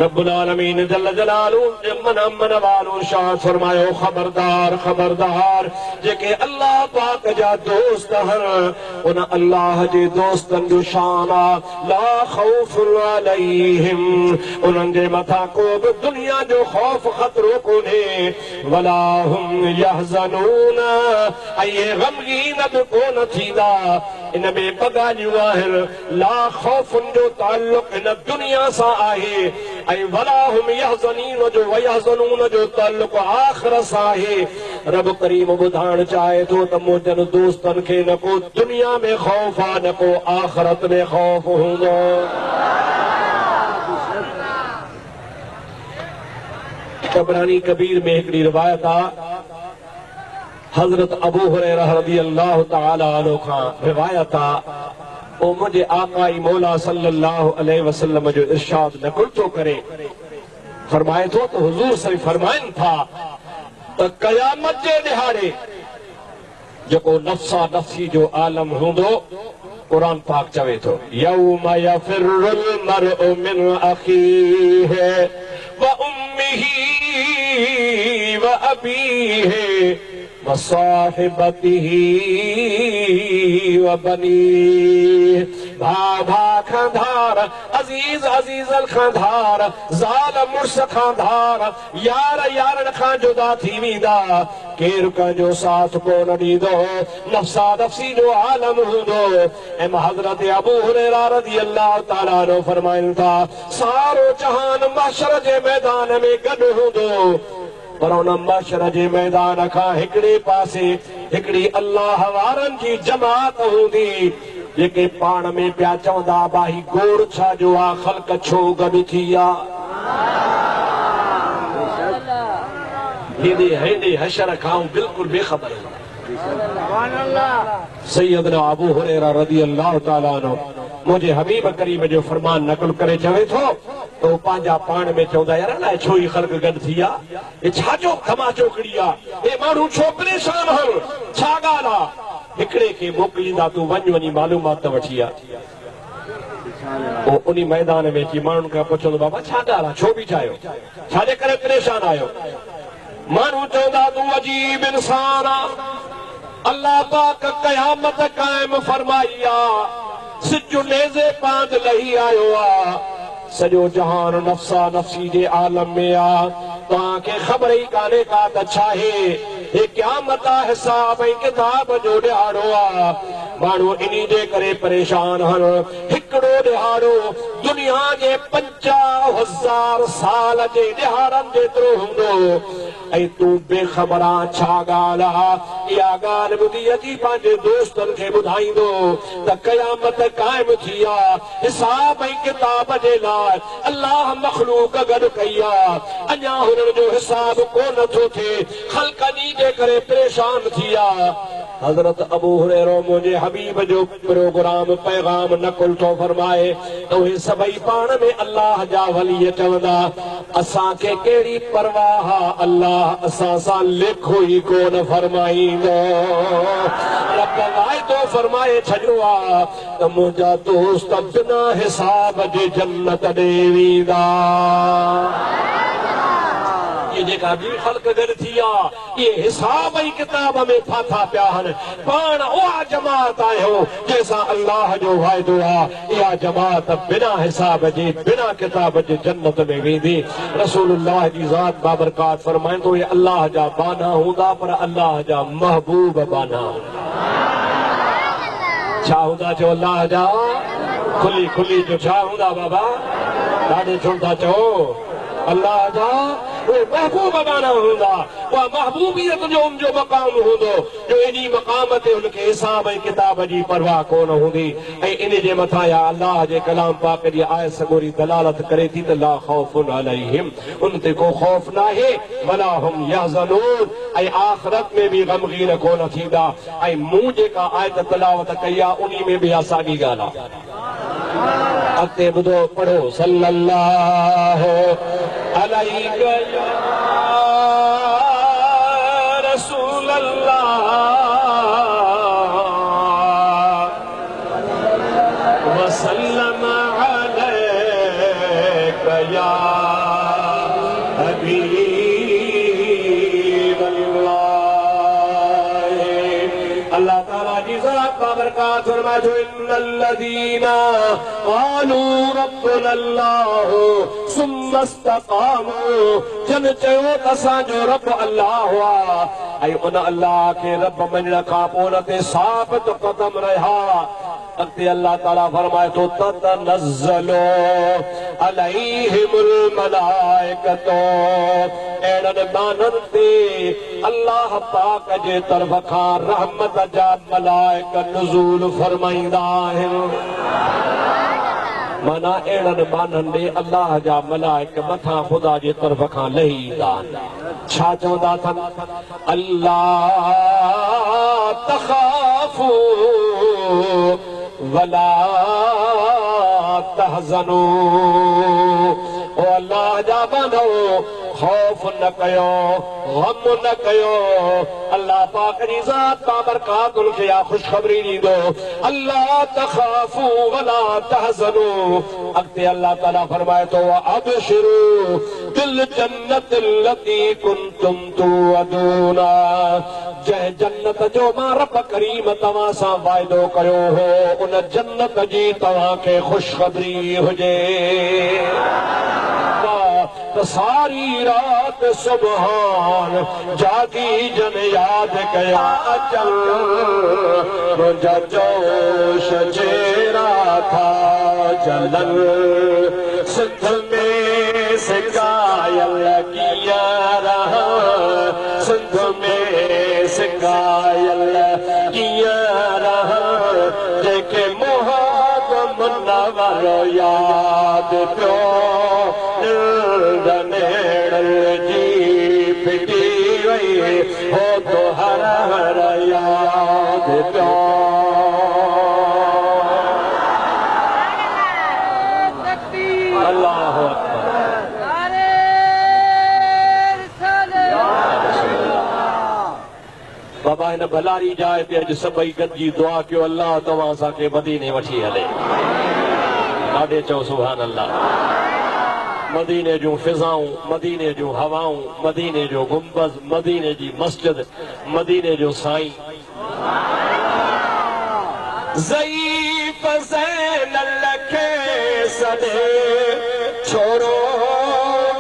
रब्बुल आलमीन जल्ल जलालुहु मन वालो शाद फरमायो खबरदार खबरदार जेके अल्लाह पाक जा दोस्त आहिनि उन अल्लाह जे दोस्तनि जो शान आहे ला खौफुन अलैहिम उन्हनि जे मथां को बि दुनिया जो खौफ़ ख़तरो कोन्हे वला हुम यहज़नून ऐं इहे ग़मगीन बि कोन थींदा इन में ॿ ॻाल्हियूं आहिनि ला खौफ़ुन जो ताल्लुक़ हिन दुनिया सां आहे ऐं वला हुम यहज़नीन जो वयहज़नून जो ताल्लुक़ आख़िरत सां आहे रब करीम ॿुधाइण चाहे थो त मुंहिंजनि दोस्तनि खे न को दुनिया में ख़ौफ़ आहे न को आख़िरत में ख़ौफ़ हूंदो तबरानी कबीर में हिकिड़ी रिवायत आहे हज़रत अबू हुरैरा रज़ी अल्लाह तआला अन्हु खां रिवायत आहे ओ मुझे आकाई मौला सल्लल्लाहु अलैहि वसल्लम जो इरशाद नकुल तो करे फरमाए तो हुजूर सही फरमाइन था त क़यामत जे ॾिहाड़े जेको नफ्सा नफ्सी जो आलम हूंदो कुरान पाक चवे थो यौम यफिरुल मरउ मिन अखीहि व उम्मिही व अबीहि व साहिबतिही व बनीहि भा खांधार अजीज अजीजल खांधार ज़ाल मुर्स खांधार यार यारन खां जुदा थी वेंदा केर कंहिंजो साथ कोन ॾींदो नफ्सा नफ्सी जो आलम हूंदो ऐं हज़रत अबू हुरैरा रज़ी अल्लाह ताला अन्हु फरमाइनि था सारो जहान महशर जे मैदान में गॾु हूंदो पर उन महशर जे मैदान खां हिकिड़े पासे हिकिड़ी अल्लाह वारनि जी जमात हूंदी जेके पाण में पिया चवंदा भाई गोड़ छा जो आहे ख़ल्क़ छो गॾु थी आहे हशर खां बिल्कुलु बेख़बर सैयदना अबू हुरैरा रज़ी अल्लाह ताला अन्हु मुंहिंजे हबीब करीम जो फरमान नकुल करे चवे थो त पंहिंजा पाण में चवंदा यार अलाए छो ई ख़ल्क़ गॾु थी आहे हे छा जो तमाचो खड़ी आहे हे माण्हू छो परेशान आहिनि छा ॻाल्हि आहे हिकिड़े खे मोकिलींदा तूं वञी मालूमात वठी आ उन मैदान में अची माण्हुनि खां पुछंदो बाबा छा ॻाल्हि आहे छो बीठा आहियो छाजे करे परेशान आहियो माण्हू चवंदा तूं अजीब इंसान आहे अल्लाह पाक क़यामत क़ाइम फरमाई आहे सिज नेज़े पांद लही आयो आहे सॼो जहान नफ्सा नफ्सी जे आलम में आहे तव्हांखे ख़बर ई कान्हे का त छा आहे हे क़यामत हिसाब ऐं किताब जो ॾिहाड़ो आहे माण्हू इन्ही जे करे परेशान आहिनि हिकिड़ो ॾिहाड़ो दुनिया जे 50,000 साल जे ॾिहाड़नि जेतिरो हूंदो ऐं तूं बेख़बर आहे छा ॻाल्हि आहे इहा ॻाल्हि ॿुधी अची पंहिंजे दोस्तनि खे ॿुधाईंदो त क़यामत क़ाइम थी आहे हिसाब ऐं किताब जे लाइ अल्लाह मख़लूक गॾु कई आहे अञा हुननि जो हिसाब कोन थो थिए ख़ल्क़ जे करे परेशान थी आहे हज़रत अबू हुरैरा मुंहिंजे हबीब जो प्रोग्राम पैगाम नकुल थो फरमाए त उहे सभई पाण में अल्लाह जा वली चवंदा असांखे कहिड़ी परवाह आहे अल्लाह असां सां लिखो ई कोन फरमाईंदो रब वाइदो फरमाए छॾियो आहे त मुंहिंजा दोस्त बिना हिसाब जे जन्नत ॾे वेंदा जेका ॿी ख़ल्क़ गॾु थी आहे इहे हिसाब ई किताब में फाथा पिया आहिनि पाण उहा जमात आहियो जंहिंसां अल्लाह जो वाइदो आहे इहा जमात बिना हिसाब जे बिना किताब जे जन्नत में वेंदी रसूलुल्लाह जी ज़ात बाबरकात फरमाईंदो ये अल्लाह जा बाना हूंदा पर अल्लाह जा महबूब बाना छा हूंदा चओ अल्लाह जा खुली खुली जो छा हूंदा बाबा ॾाढे छो था चओ अल्लाह जा उहे महबूब बाना हूंदा उहा महबूबियत जो उनजो मक़ाम हूंदो जो एॾी मक़ाम ते हुनखे हिसाब ऐं किताब जी परवाह कोन हूंदी ऐं इन जे मथां या अल्लाह जे कलाम पाक जी आयत सॻोरी दलालत करे थी त ला ख़ौफ़ुन अलैहिम उन ते को ख़ौफ़ नाहे वला हुम यहज़नून ऐं आख़िरत में बि ग़मगीन कोन थींदा ऐं मूं जेका आयत तिलावत कई आहे उन में बि साॻी ॻाल्हि आहे अॻिते ॿुधो पढ़ो सल्लल्लाहु अलैहि रसूल अल्लाह वसल्लम अलैका या हबीब अल्लाह अल्लाह ताला जी ज़ात बाबरकात फरमाए जो इन्नल्लज़ीना क़ालू रब्बुना अल्लाह सुम्मा इस्तक़ामू जन चयो त असांजो रब अल्लाह आहे ऐं उन अल्लाह खे रब मञण खां पोइ उन ते साबित क़दम रहिया अॻिते अल्लाह ताला फरमाए थो ततनज़्ज़लु अलैहिमुल मलाइकतु अहिड़नि माण्हुनि ते अल्लाह पाक जे तरफ़ खां रहमत जा मलाइक नुज़ूल फरमाईंदा आहिनि माना अहिड़नि माण्हुनि ॾे अल्लाह जा मलाइक मथां ख़ुदा जे तरफ़ खां लही ईंदा आहिनि छा चवंदा अथनि अल्लाह तख़ाफ़ू वला तहज़नू ओ अल्लाह जा बनो खौफ न कयो गम न कयो अल्लाह पाक जी ज़ात बाबरकात उनखे या ख़ुशख़बरी ॾींदो अल्लाह तख़ाफ़ू वला तहज़नू अॻिते अल्लाह ताला फरमाए थो अबशिरू बिल जन्नत लती कुंतुम तुअदूना जंहिं जन्नत जो मां रब करीम तव्हां सां वाइदो कयो हो उन जन्नत जी तव्हांखे ख़ुशख़बरी हुजे त सारी रात सुबहान जागी जन याद कया अचल मुंहिंजा जोश चेरा था जलन सिंध में सिकायल कीअं रहा सिंध में सिकायल कीअं रहा जेके मोहब मुनवर याद पियो जी फिटी वई हो तो हर हर याद पियो अल्लाह बाबा हिन भलारी जाइ ते अॼु सभई गॾिजी दुआ कयो अल्लाह तव्हां असांखे मदीने वठी हले ॾाढे चओ सुभान अल्लाह मदीने जूं फिज़ाऊं मदीने जूं हवाऊं मदीने जो गुंबज़ मदीने जी मस्जिद मदीने जो साईं ज़ईफ़ ज़ैनल खे सॾे छोरो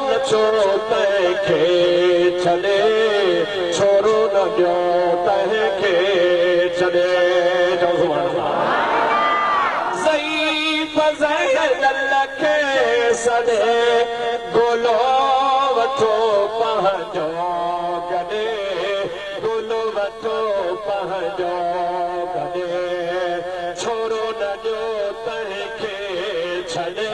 न छो तंहिंखे छॾे छोरो न ॾियो तंहिंखे छॾे ज़ईफ़ ज़ैनल खे सॾे गोलो वठो पंहिंजो गॾे गोलो वठो पंहिंजो गॾे छोरो न ॾियो तंहिंखे छॾे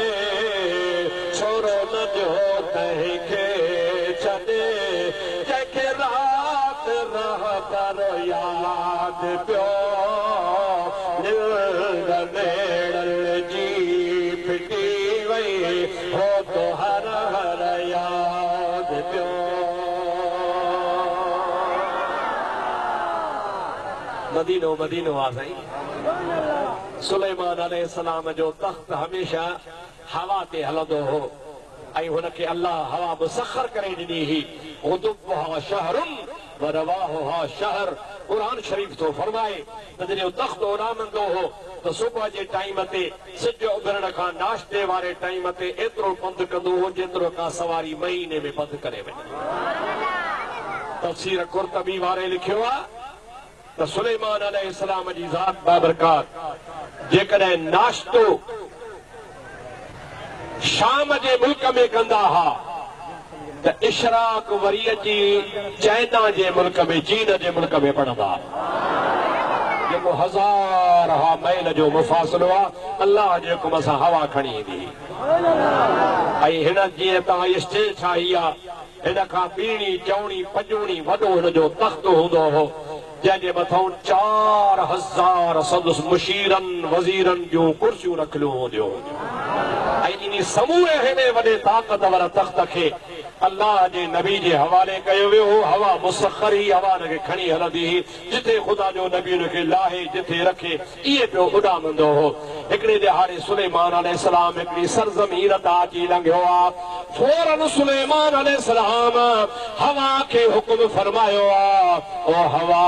छोरो न ॾियो तंहिंखे छॾे जंहिंखे राति रह पर याद पियो हो तो हर हर याद पियो मदीनो मदीनो आ साईं सुलेमान अलैहिस्सलाम जो तख़्त हमेशा हवा ते हलंदो हो ऐं हुनखे अल्लाह हवा मुसख़र करे ॾिनी हुई गुदुव्वुहा शहरुन व रवाहुहा शहर। कुरान शरीफ तो फरमाए त जॾहिं तख़्त उॾामंदो हो त सुबुह जे टाइम ते सिज उभरण खां नाश्ते वारे टाइम ते एतिरो पंधु कंदो हो जेतिरो का सवारी महीने में पंधु करे वञे। तफ़सीर कुर्तबी वारे लिखियो आहे त सुलेमान अलैहिस्सलाम जी ज़ात बाबरकात जेकॾहिं नाश्तो शाम जे मुल्क में कंदा हा त इशराक वरीअ जी चाइना जे मुल्क में चीन जे मुल्क में पढ़ंदा जेको हज़ार हा मैल जो मुफ़ासिलो आहे अल्लाह जे हुकुम सां हवा खणी ईंदी। ऐं हिन जीअं तव्हां स्टेज ठाही आहे हिन खां पीणी चवणी पंजूणी वॾो हिन जो तख़्त हूंदो हो जंहिंजे मथां 4000 सदुस मुशीरनि वज़ीरनि जूं कुर्सियूं रखियलूं हूंदियूं। ऐं इन समूरे हेॾे वॾे ताक़तवर तख़्त खे अल्लाह जे नबी जे हवाले कयो वियो हो। हवा मुसख़र ही हवा हुनखे खणी हलंदी हुई जिथे ख़ुदा जो नबी हुनखे लाहे जिथे रखे इहे पियो उॾामंदो हो। हिकिड़े ॾिहाड़े सुलेमान अलैहिस्सलाम हिकिड़ी सरज़मीन तां अची लंघियो आहे। फौरन सुलेमान अलैहिस्सलाम हवा खे हुकुम फरमायो आहे ओ हवा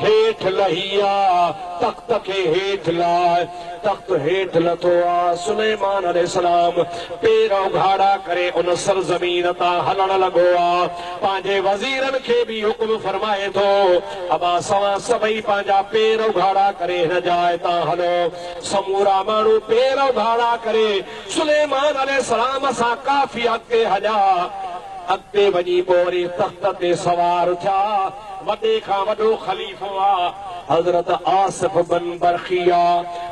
हेठि लही आ तख़्त खे हेठि लाइ। तख़्त हेठि लथो आहे। सुलेमान अलैहिस्सलाम पेर उघाड़ा करे उन सरज़मीन तां हलण लॻो आहे। पंहिंजे वज़ीरनि खे बि हुकुम फरमाए थो अबा सवां सभई पंहिंजा पेर उघाड़ा करे हिन जाइ तां हलो। समूरा माण्हू पेर उघाड़ा करे सुलेमान अलैहिस्सलाम सां काफ़ी अॻिते हलिया। अॻिते वञी पोइ वरी तख़्त ते सवार थिया। वॾे खां वॾो ख़लीफ़ो आहे हज़रत आसिफ बिन बरखिया।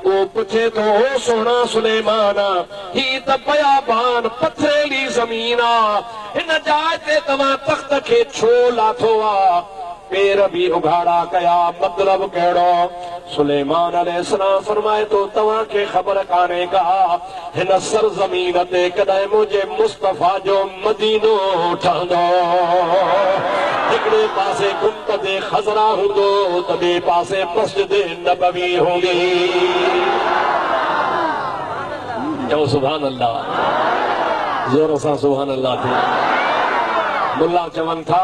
उहो पुछे थो हो सोना सुलेमान ही त बयाबान पथरेली ज़मीन आहे हिन जाइ ते तव्हां तख़्त खे छो लाथो आहे? पेर भी उघाड़ा कया मतलब कहिड़ो? सुलेमान अलैहिस्सलाम फरमाए तो तव्हां खे ख़बर कान्हे का हिन सरज़मीन ते कॾहिं मुंहिंजे मुस्तफ़ा जो मदीनो ठहंदो। हिकिड़े पासे गुंबद ख़ज़रा हूंदो त ॿिए पासे मस्जिद नबवी हूंदी। चओ सुभान अल्लाह, ज़ोर सां सुभान अल्लाह थी। मुल्ला चवनि था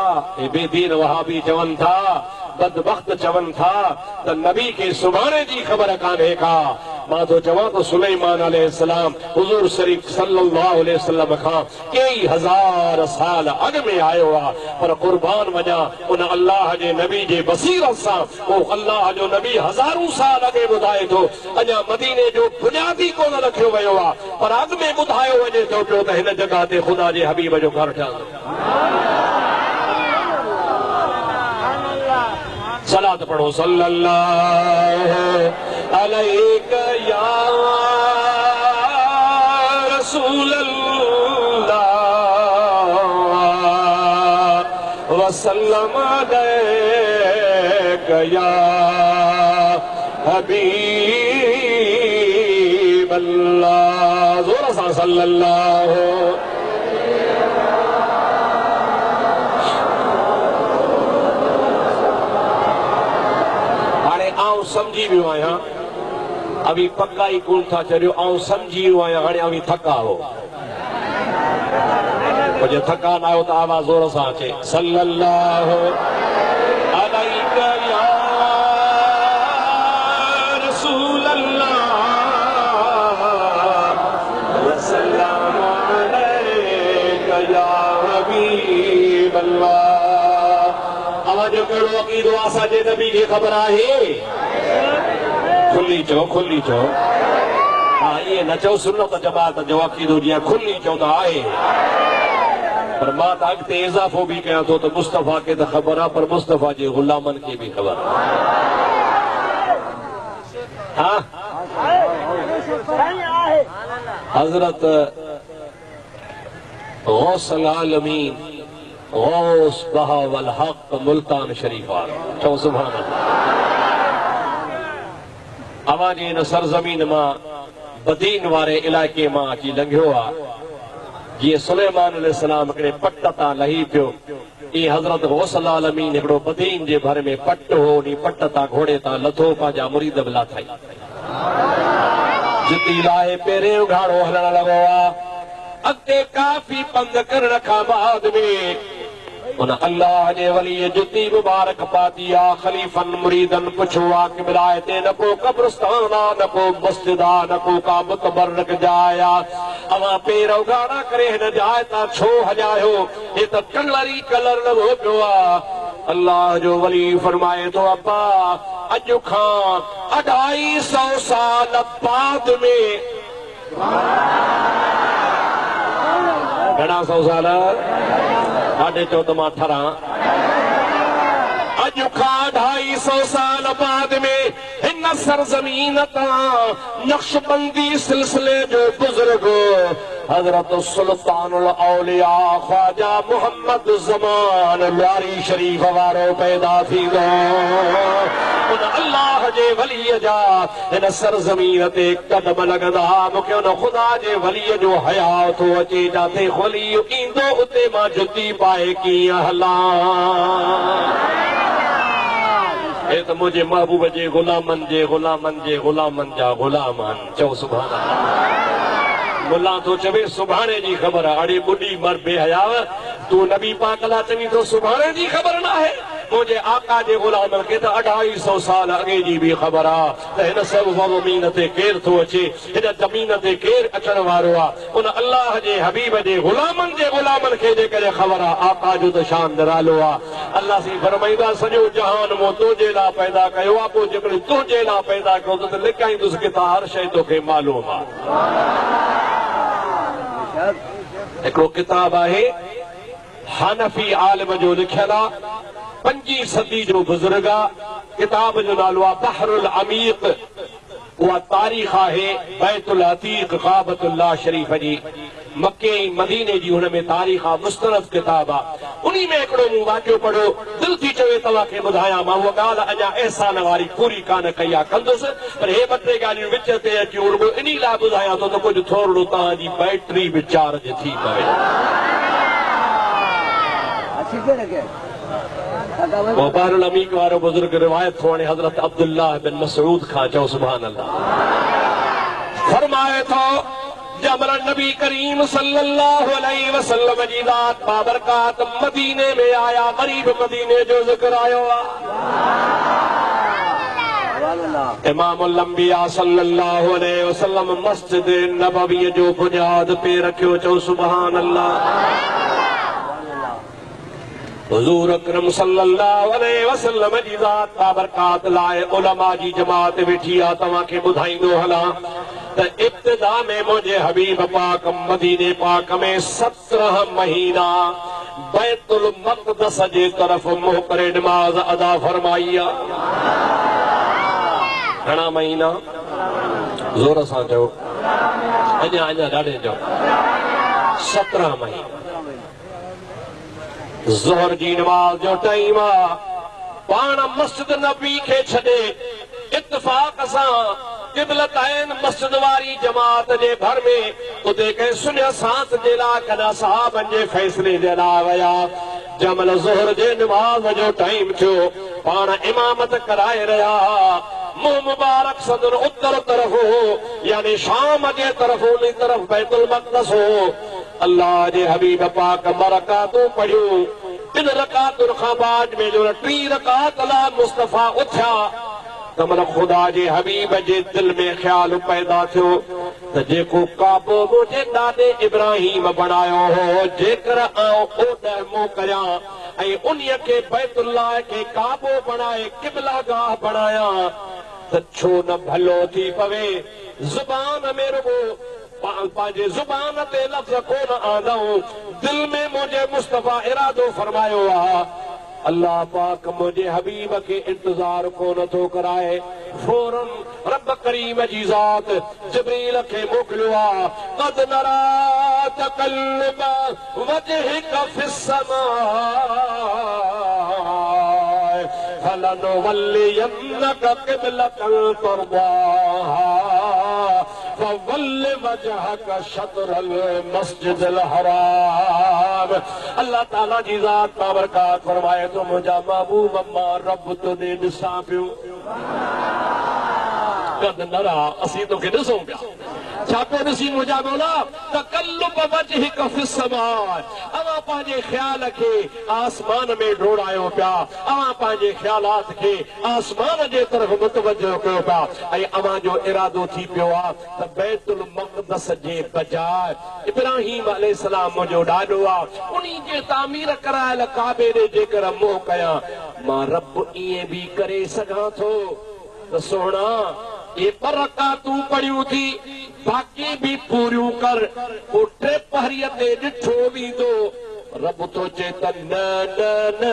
बेदीन वहाबी चवनि था बदबख्त चवनि था त नबी खे सुभाणे जी ख़बर कान्हे का। मां तो चवां तो सुलेमान अलैहिस्सलाम हुज़ूर शरीफ सल्लल्लाहु अलैहि वसल्लम खां कई हज़ार साल अॻु में आयो आहे पर क़ुर्बान वञा उन अल्लाह जे नबी जे बसीरत सां उहो अल्लाह जो नबी हज़ारूं साल अॻे ॿुधाए थो। अञा मदीने जो बुनियादी कोन रखियो वियो आहे पर अॻु में ॿुधायो वञे थो पियो त हिन जॻह ते ख़ुदा जे हबीब जो घर ठहंदो। सलात पढ़ो सल्लल्लाहु अलैहि या रसूल अल्लाह वसल्लम अलैका या हबीब अल्लाह। ज़ोर सां सल्लल्लाहु। समझी वियो आहियां अभी पक्का ही कोन था चरियो ऐं समझी वियो आहियां हाणे अभी थका हो मुझे थका न आयो त आवाज़ ज़ोर सां अचे सल्लल्लाहु अलैका या रसूल अल्लाह वसल्लम अलैका या हबीब अल्लाह। आवाज़ कहिड़ो अक़ीदो असांजे नबी खे ख़बर आहे? खुली चो हाँ ये न चो सुन्नत जमात जो अक़ीदो जीअं खुली चो त आहे पर मां त अॻिते इज़ाफ़ो बि कयां थो त मुस्तफ़ा खे त ख़बर आहे पर मुस्तफ़ा जे ग़ुलामनि खे बि ख़बर आहे। हज़रत गौसल आलमीन गौस बहावल हक़ मुल्तान शरीफ वारो चओ सुभान अल्लाह। अवां जी हिन सरज़मीन मां बदीन वारे इलाइक़े मां अची लंघियो आहे। जीअं सुलेमान अलैहिस्सलाम हिकिड़े पट तां लही पियो ई हज़रत गौसल आलमीन हिकिड़ो बदीन जे भर में पट हो उन पट तां घोड़े तां लथो पंहिंजा मुरीद बि लाथाई जिती लाहे पहिरें उघाड़ो हलण लॻो आहे। अॻिते काफ़ी पंध करण खां बाद में उन अल्लाह जे वली जुती मुबारक पाती आ खलीफन मुरीदन पुछो आ कि विलायते न को कब्रिस्तान आ न को मस्जिद आ न को का मुतबर्रक जाया अवा पेर उगाड़ा करे न जाए ता छो हजायो ये तो कंगलरी कलर न हो पियो आ अल्लाह जो वली फरमाए तो अब्बा अजु खां 250 साल बाद में घणा 100 साल 14.5 मां 18 अजु खां 250 साल बाद में हिन सरजमीन तां नक्शबंदी सिलसिले जो बुजुर्ग हजरत सुल्तानुल औलिया ख्वाजा मोहम्मद ज़मान लारी शरीफ वारो पैदा थींदो उन अल्लाह जे वली जा हिन सरजमीन ते कदम लॻंदा मूंखे उन ख़ुदा जे वली जो हया थो अचे जिते वली ईंदो उते मां जुती पाए कीअं हलां हे तो मुझे महबूब जे गुलामन जा गुलाम चो सुभान अल्लाह मुल्ला तो चवे सुभाणे जी ख़बर अड़े बुढ़ी मर बेहया तू नबी पाक ला चवी तो सुभाणे जी ख़बर ना है मुझे आका जे गुलामन के तो 250 साल अगे जी भी ख़बर आ त हिन सब ज़मीन ते केर थो अचे हिन ज़मीन ते केर अचण वारो आ उन अल्लाह जे हबीब जे गुलामन के जे करे ख़बर आ आका जो तो शान निरालो आ अल्लाह सी फरमाईंदा सॼो जहान मो तुंहिंजे लाइ पैदा कयो आ पोइ जेकॾहिं तुंहिंजे लाइ पैदा कयो त लिकाईंदुसि कि त हर शइ तोखे मालूम आ हिकिड़ो किताब आहे हनफी आलिम जो लिखियल आहे 5वीं सदी जो बुजुर्ग आहे किताब जो नालो आहे बहरुल अमीक उहा तारीख़ आहे बैतुल अतीक काबतुल्लाह शरीफ जी मके मदीने जी हुन में तारीख़ आहे मुस्तनद किताब आहे उन्ही में हिकिड़ो मूं वाक़ियो पढ़ियो दिलि थी चवे तव्हांखे ॿुधायां मां उहा ॻाल्हि अञा अहसान वारी पूरी कान कई आहे कंदुसि पर हे 2-3 ॻाल्हियूं विच ते अची रुॻो इन लाइ ॿुधायां थो त कुझु थोरो तव्हांजी बैटरी बि चार्ज थी पवे मुबारक अमीक वारो बुजुर्ग रिवायत थो हाणे हज़रत अब्दुल्लाह बिन मसऊद खां चओ सुभान अल्लाह फरमाए थो जब नबी करीम सल्लल्लाहु अलैहि वसल्लम जी ज़ात बाबरकात मदीने में आया गरीब मदीने जो ज़िक्र आयो इमामुल अंबिया सल्लल्लाहु अलैहि वसल्लम मस्जिद नबवी जो बुनियाद पे रखियो चओ सुभान अल्लाह हुजूर अकरम सल्लल्लाहु अलैहि वसल्लम जी ज़ात बाबरकात लाए उलमा जी जमात वेठी आ तव्हांखे ॿुधाईंदो हलां त इब्तिदा में मुंहिंजे हबीब पाक मदीने पाक में 17 महीना बैतुल मक़दस जे तरफ़ मुंह करे नमाज़ अदा फरमाई आ घणा महीना ज़ोर सां चओ अञा ॾाढे चओ 17 महीना ज़ोहर जी नमाज जो टाइम आ पाण मस्जिद नबी खे छॾे इत्तिफ़ाक़ सां क़िबलतैन मस्जिद वारी जमात जे घर में उते कंहिं सुन्ह सांस जे लाइ कना सहाबनि जे फ़ैसिले जे लाइ विया जमल ज़ोहर जे नमाज जो टाइम थियो पाण इमामत कराए रहिया मुंह मुबारक सदर उत्तर तरफ़ हो यानी शाम जे तरफ़ उन तरफ़ बैतुल मक़दस हो अल्लाह जे हबीब पाक बरकातूं पढ़ियूं 3 रकातुनि खां बाद में जो 3 रकात ला मुस्तफ़ा उथिया त मन ख़ुदा जे हबीब जे दिल में ख़्याल पैदा थियो त जेको काबो मुंहिंजे ॾाॾे इब्राहिम बणायो हो जेकर आउं ओॾह मुंहुं करियां ऐं उन्हीअ खे बैतुल्लाह खे काबो बणाए क़िबला गाह बणायां त छो न भलो थी पवे ज़ुबान में रुॻो पंहिंजे ज़ुबान ते लफ़्ज़ कोन आंदऊं दिल में मुंहिंजे मुस्तफ़ा इरादो फरमायो आहे अल्लाह पाक मुंहिंजे हबीब खे इंतज़ार कोन थो कराए फौरन रब करीम जी ज़ात जिब्रील खे मोकिलियो आहे क़द नरा तक़ल्लुब वजहिक फिस्समा फलनुवल्लियन्नक क़िबलतन तर्दाहा फवल्लि वजहक शत्रल मस्जिदिल हराम अल्लाह ताला जी ज़ात बाबरकात फरमाए तो मुंहिंजा महबूब मां रब तोॾे ॾिसां पियो कद नरा असीं तोखे ॾिसूं पिया छापे ॾिसी मुंहिंजा मौला तकल्लुब वजहिक फिस्समा अवां पंहिंजे ख़्याल खे आसमान में डोड़ायो पिया अवां पंहिंजे ख़्यालात खे आसमान जे तरफ़ मुतवजो कयो पिया ऐं अवां जो इरादो थी पियो आहे त बैतुल मक़दस जे बजाए इब्राहिम अलैहिस्सलाम मुंहिंजो ॾाॾो आहे उन्ही जे तामीर करायल काबे ॾे जेकर मोह कयां मां रब ईअं बि करे सघां थो त सोना ये पर रकातूं पढ़ियूं थी बाक़ी भी पूरियूं कर पोइ टे पहरीअ ते ॾिठो वेंदो रब तो चए त न न न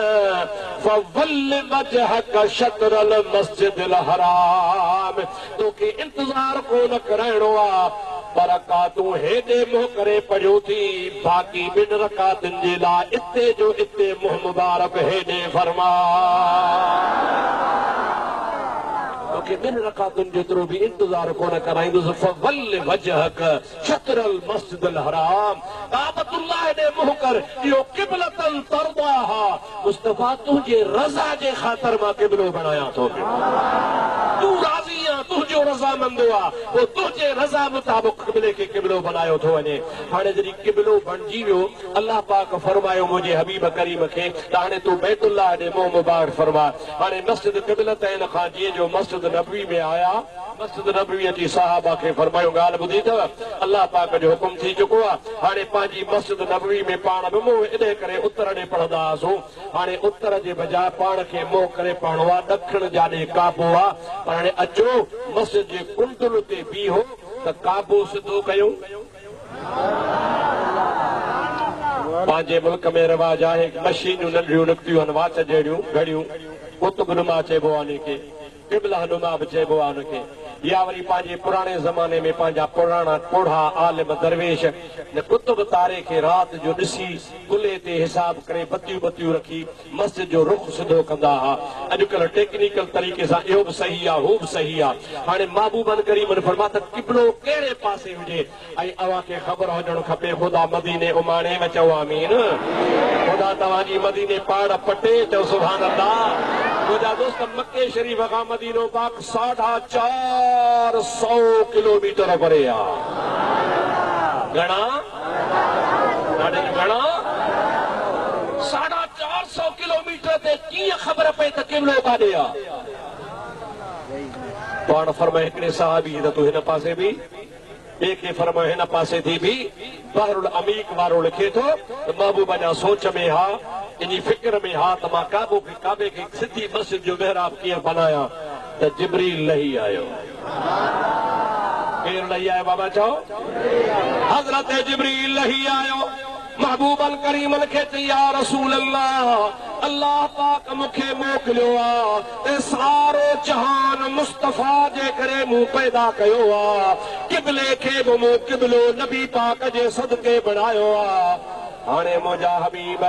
फवल वजहक शतरल मस्जिदिल हराम तोखे इंतज़ार कोन कराइणो आहे पर रकातूं हेॾे मुंहुं करे पढ़ियो थी बाक़ी ॿिनि रकातुनि जे लाइ इते जो इते मुंहुं मुबारक हेॾे फरमा तोखे ॿिनि रकातुनि जेतिरो बि इंतज़ार कोन कराईंदुसि फवल वजहक शतरल मस्जिदिल हराम काबतुल्लाह ॾे मुंहुं कर इहो क़िबलतन तरदाहा मुस्तफा तुंहिंजे रज़ा जे ख़ातिर मां क़िबलो बणायां थो तूं राज़ी आहीं तुंहिंजो रज़ामंद आहे पोइ तुंहिंजे रज़ा मुताबिक़ क़िबले खे क़िबलो बनायो थो वञे हाणे जॾहिं क़िबलो बणिजी वियो अलाह पाक फरमायो मुंहिंजे हबीब करीम खे त हाणे तूं बैतुल्लाह ॾे मुंहुं मुबारक फरमा हाणे मस्जिद क़िबलतैन खां जीअं जो मस्जिद नबवी में आया मस्जिद नबवी अची सहाबा खे फरमायो ॻाल्हि ॿुधी अथव अलाह पाक जो हुकुम थी चुको आहे हाणे पंहिंजी मस्जिद नबवी में पाण बि मुंहुं इन करे उतर ॾे पढ़ंदा हुआसीं हाणे उतर जे बजाए पाण खे मुंहुं करे पढ़णो आहे ॾखिण जाॾे काबो आहे पर हाणे अचो मस्जिद जे कुंडल ते बीहो त काबो सिधो कयूं पंहिंजे मुल्क में रिवाज आहे मशीनूं नंढियूं निकितियूं आहिनि वाच जहिड़ियूं घड़ियूं कुतुबनुमा चइबो आहे उनखे क़िबला नुमा बि चइबो आहे उनखे या वरी पंहिंजे पुराणे ज़माने में पंहिंजा पुराणा कोढ़ा आलिम दरवेश न कुतुब तारे खे राति जो ॾिसी कुल्हे ते हिसाब करे बतियूं बतियूं रखी मस्जिद जो रुख सिधो कंदा हुआ अॼुकल्ह टेक्निकल तरीक़े सां इहो बि सही आहे हू बि सही आहे हाणे महबूबन करीमन फरमा त क़िबलो कहिड़े पासे हुजे ऐं अव्हां खे ख़बर हुजणु खपे ख़ुदा मदीने उमाणे में चओ आमीन ख़ुदा तव्हांजी मदीने पाड़ पटे चओ सुभान अल्लाह मुंहिंजा दोस्त मके शरीफ़ खां मदीनो पाक 450 किलोमीटर परे आहे घणा घणा 450 किलोमीटर ते कीअं ख़बर पए त क़िबलो काॾे आहे पाण फरमाए हिकिड़े साहबी त तूं हिन पासे बि ॿिए खे फरमाए हिन पासे थी बि बहरुल अमीक वारो लिखे थो त महबूब अञा सोच में हा इन फिक्र में हा त मां काबे खे सिधी मस्जिद जो महराब कीअं बनायां त जिब्रील लही आयो केरु लही आयो बाबा चओ हज़रत जिब्रील लही आयो महबूबन करीमन खे चई या रसूल अल्लाह अल्लाह पाक मूंखे मोकिलियो आहे सारो जहान मुस्तफ़ा जे करे मूं पैदा कयो आहे क़िबले खे बि मूं क़िबलो नबी पाक जे सदके बणायो आहे हाणे मुंहिंजा हबीब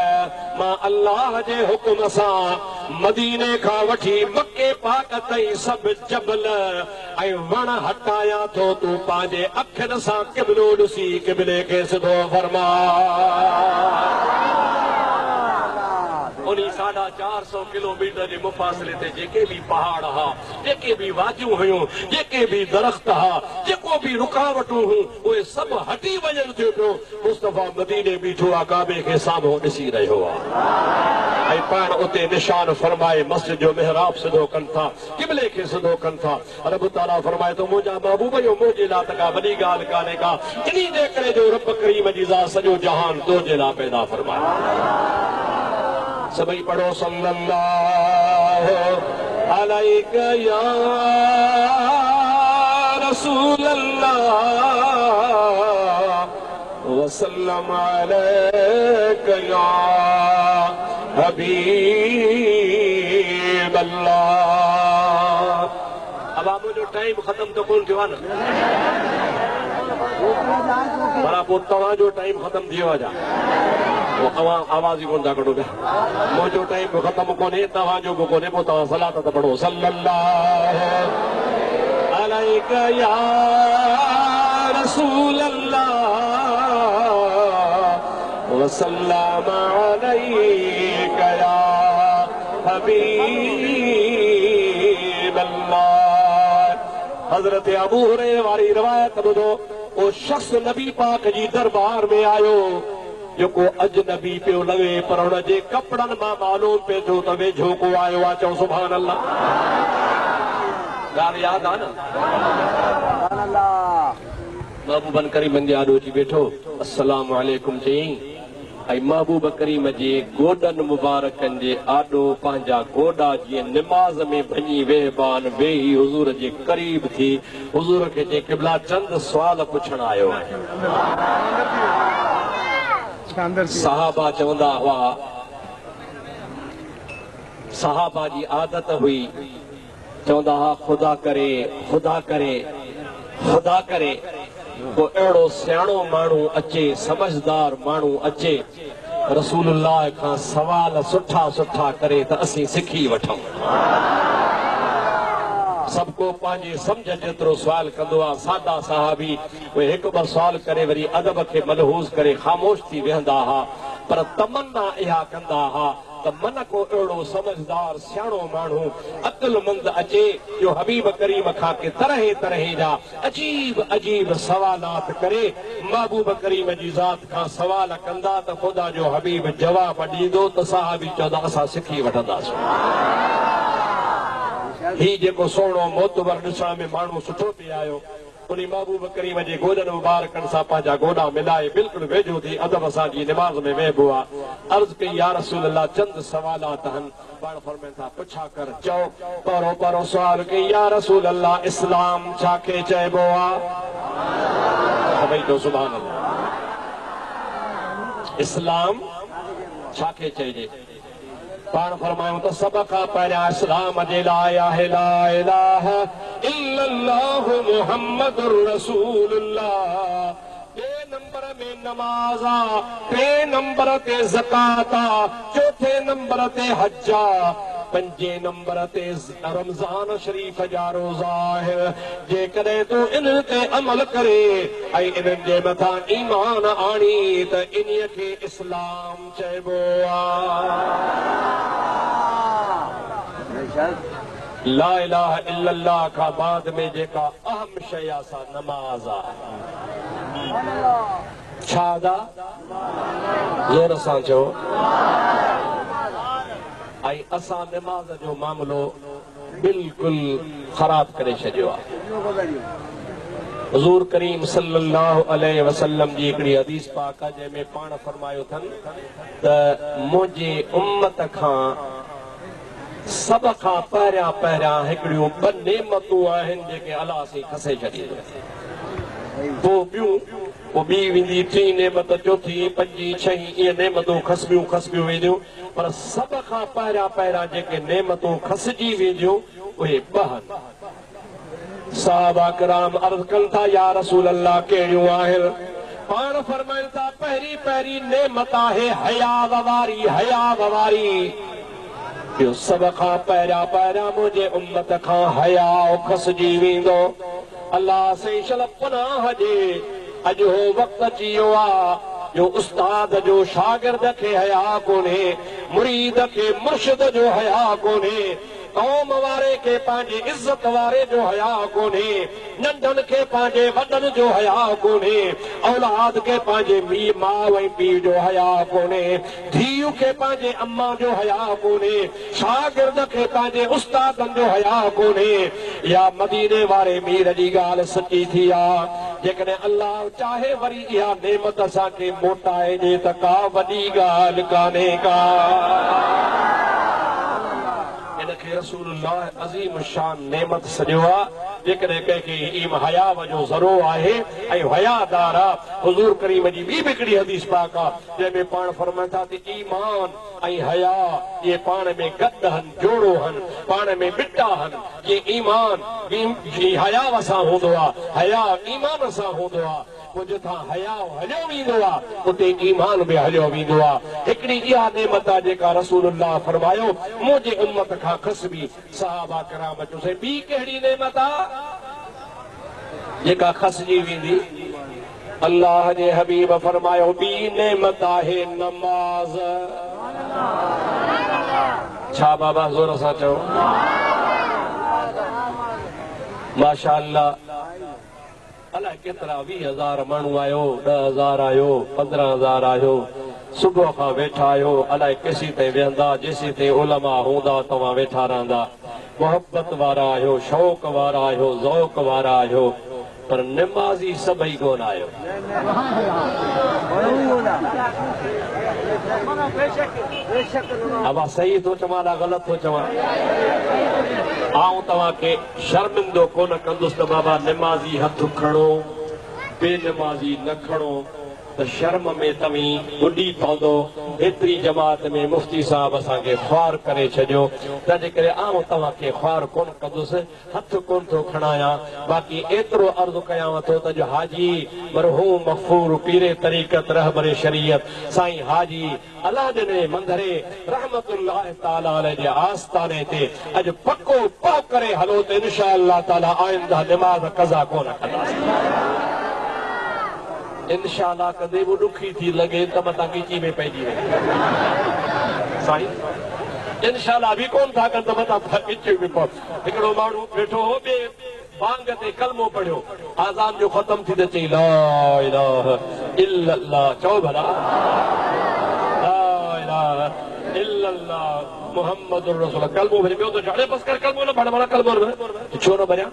मां अल्लाह जे हुकुम सां मदीने खां वठी मके पाक ताईं सभु जबल ऐं वण हटायां थो तूं पंहिंजे अखियुनि सां क़िबलो ॾिसी क़िबले खे सिधो फरमा उन्हीं 450 किलोमीटर जे मुफ़ासिले ते जेके भी पहाड़ हा जेके भी वादियूं हुयूं जेके भी दरख़्त हा जेको भी रुकावटूं हुयूं उहे सभु हटी वञनि थियो पियो मुस्तफ़ा मदीने बीठो आहे काबे खे साम्हूं ॾिसी रहियो आहे ऐं पाण उते निशान फरमाए मस्जिद जो महराब सिधो कनि था क़िबले खे सिधो कनि था रब ताला फरमाए थो मुंहिंजा महबूब जो मुंहिंजे लाइ त का वॾी ॻाल्हि कान्हे का इन्ही जे करे जो रब करीम जी ज़ात सॼो जहान तुंहिंजे लाइ पैदा फरमाए सभई पढ़ो सल्लल्लाहु अलैहि या रसूल अल्लाह वसल्लम अलैका या हबीब अल्लाह अब आप जो टाइम खत्म तो कोन थियो न पर पोइ तव्हांजो टाइम खत्म थियो आहे आवाज़ ही कोन था कढो पिया मुंहिंजो टाइम ख़त्म कोन्हे तव्हांजो बि कोन्हे पोइ तव्हां सलात त पढ़ो सल्लल्लाहु अलैका या रसूल अल्लाह वसल्लम अलैका या हबीब अल्लाह हज़रत अबू हुरैरा वारी रिवायत ॿुधो वो शख्स नबी पाक जी दरबार में आयो जो को अजनबी पियो लगे पर उन जे कपड़न मां मालूम पे जो त वेझो को आयो आ। चओ सुभान अल्लाह। ॻाल्हि यादि आहे न। महबूबन करीम जे आॾो अची वेठो अस्सलाम वालेकुम चई ऐं महबूब करीम जे गोॾनि मुबारकनि जे आॾो पंहिंजा गोॾा जीअं निमाज़ में भञी वेहबान वेही हुज़ूर जे क़रीब थी हुज़ूर खे जे क़िबला चंद सुवाल पुछण आयो आहे। सहाबा चवंदा हुआ, सहाबा जी आदत हुई, चवंदा हुआ खुदा करे खुदा करे खुदा करे को अहिड़ो सियाणो माण्हू अचे समझदार माण्हू अचे रसूलुल्लाह खां सवाल सुठा सुठा करे त असीं सिखी वठूं। सभु को पंहिंजे सम्झ जेतिरो सुवाल कंदो आहे। सादा साहबी उहे हिकु ॿ सुवाल करे वरी अदब खे मलहूज़ करे ख़ामोश थी वेहंदा हुआ पर तमन्ना इहा कंदा हुआ त मन को अहिड़ो समझदार सियाणो माण्हू अकुलमंद अचे जो हबीब करीम खां के तरह तरह जा अजीब अजीब सवालात करे महबूब करीम जी ज़ात खां सवाल कंदा त ख़ुदा जो हबीब जवाब ॾींदो त साहबी चवंदा असां सिखी वठंदासीं। ही जेको सोणो मोतबर ॾिसण में माण्हू सुठो थी आयो उन महबूब करीम जे गोॾनि मुबारकनि सां पंहिंजा गोॾा मिलाए बिल्कुलु वेझो थी अदब सां जी निमाज़ में वेहबो आहे। अर्ज़ कई या रसूल अल्लाह चंद सवालात आहिनि पाण फरमाइनि था पुछा कर। चओ पहिरों पहिरों सुवाल कई या रसूल अल्लाह इस्लाम छा खे चइबो आहे? सभई चओ सुभान अल्लाह। इस्लाम छा खे चइजे? पाण फरमायूं त सभ खां पहिरियां इस्लाम जे लाइ आहे ला इलाहा इल्लल्लाह मुहम्मदुर रसूलुल्लाह। ॿिए नंबर में नमाज़ आहे, टे नंबर ते ज़कात आहे, चौथे नंबर ते हज आहे, पंजे नंबर ते रमज़ान शरीफ़ जा रोज़ा आहे। जेकॾहिं तूं इन ते अमल करे ऐं इन्हनि जे मथां ईमान आणी त इन्हीअ खे इस्लाम चइबो आहे। ला इलाहा इल्लल्लाह खां बाद में जेका अहम शइ आहे सा नमाज़ आहे। छा दा ज़ोर सां चओ। ऐं असां नमाज़ जो मामिलो बिल्कुलु ख़राब करे छॾियो आहे। हुज़ूर करीम सल्लल्लाहु अलैहि वसल्लम जी हिकिड़ी हदीस पाक आहे जंहिंमें पाण फरमायो अथनि त मुंहिंजे उम्मत खां सभ खां पहिरियां पहिरियां हिकिड़ियूं ॿ नेमतूं आहिनि जेके अलाह सां खसे छॾींदो। पोइ ॿी वेंदी, टी नेमत, चौथी, पंजी, छहीं, इहे नेमतूं खसबियूं वेंदियूं पर सभ खां पहिरियां पहिरियां जेके नेमतूं खसिजी वेंदियूं उहे ॿ आहिनि। सहाबा किराम अर्ज़ कनि था या रसूल अल्लाह कहिड़ियूं आहिनि? पाण फरमाइनि था पहिरीं पहिरीं नेमत आहे हया वारी, हया वारी। इहो सभ खां पहिरियां पहिरियां मुंहिंजे उम्मत खां हया खसिजी वेंदो। अलाह से शल पनाह ॾे अॼु हो वक़्तु अची वियो आहे जो उस्ताद जो शागिर्द खे हया कोन्हे, मुरीद खे मुर्शिद जो हया कोन्हे, कौम वारे खे पंहिंजे इज़त वारे जो हया कोन्हे, नंढनि खे पंहिंजे वॾनि जो हया कोन्हे, औलाद खे पंहिंजे माउ ऐं पीउ जो हया कोन्हे, धीउ खे पंहिंजे अम्मा जो हया कोन्हे, शागिर्द खे पंहिंजे उस्तादनि जो हया कोन्हे। या मदीने वारे मीर जी ॻाल्हि सची थी आहे। जेकॾहिं अल्लाह चाहे वरी इहा नेमत असांखे मोटाए ॾे त का वॾी ॻाल्हि कान्हे का। इनखे रसूलुल्लाह अज़ीम शान नेमत सॼो आहे। जेकॾहिं कंहिंखे हया जो ज़रो आहे ऐं हयादार आहे। हुज़ूर करीम जी ॿी बि हिकिड़ी हदीस पाक आहे जंहिंमें पाण फरमाइनि था त ईमान ऐं हया इहे पाण में गॾु आहिनि, जोड़ो आहिनि, पाण में मिटा आहिनि। जीअं ईमान हया सां हूंदो आहे, हया ईमान सां हूंदो आहे, पोइ जिथां हया हलियो वेंदो आहे उते ईमान बि हलियो वेंदो आहे। हिकिड़ी इहा नेमत आहे जेका रसूलुल्लाह फरमायो मुंहिंजे उम्मत खां खसबी। सहाबा किराम चयोसीं ॿी कहिड़ी नेमत आहे जेका खसिजी वेंदी? अल्लाह जे हबीब फरमायो ॿी नेमत आहे नमाज़। छा बाबा ज़ोर सां चओ। माशा अल्लाह अलाए केतिरा 20,000 माण्हू आयो, 10,000 आयो, 15,000 आयो, सुबुह खां वेठा आयो, अलाए केसी ते वेहंदा, जेसी ते उलमा हूंदा तव्हां वेठा रहंदा, मोहब्बत वारा आहियो, शौक़ वारा आहियो, ज़ौक़ वारा आहियो, पर निमाज़ी सभई कोन आहियो। अब सही थो चवां या ग़लति थो चवां? आऊं तव्हांखे शर्मिंदो कोन कंदुसि त बाबा निमाज़ी हथ खणो, बेनिमाज़ी न खणो, त शर्म में तव्हीं बुॾी पवंदो। एतिरी जमात में मुफ़्ती साहब असांखे ख़्वार करे छॾियो, तंहिंजे करे आऊं तव्हांखे ख़्वार कोन कंदुसि, हथ कोन थो खणायां। बाक़ी एतिरो अर्ज़ु कयांव थो त जो हाजी मरहूम मग़फ़ूर पीरे तरीक़त रहबरे शरीयत साईं हाजी अलाह ॾिने मंदरे रहमतुल्लाह ताला अलैहि जे आस्ताने ते अॼु पको पा करे हलो त इंशाअल्लाह ताला आइंदा निमाज़ क़ज़ा कोन कंदासीं। इंशाअल्लाह कदे वो दुखी थी लगे त मता कीची में पइजी वे साईं। इंशाअल्लाह भी कोन था कन त मता कीची में पो। हिकिड़ो माण्हू वेठो हो, बे बांग ते कलमो पढ़ियो, आज़ान जो ख़त्म थी त चई ला इलाहा इल्लल्लाह, चओ भला ला इलाहा इल्लल्लाह मुहम्मदुर रसूल। कलमो भरे ॿियो त अरे बस कर, कलमो न भर, माना कलमो न छो न भरियां?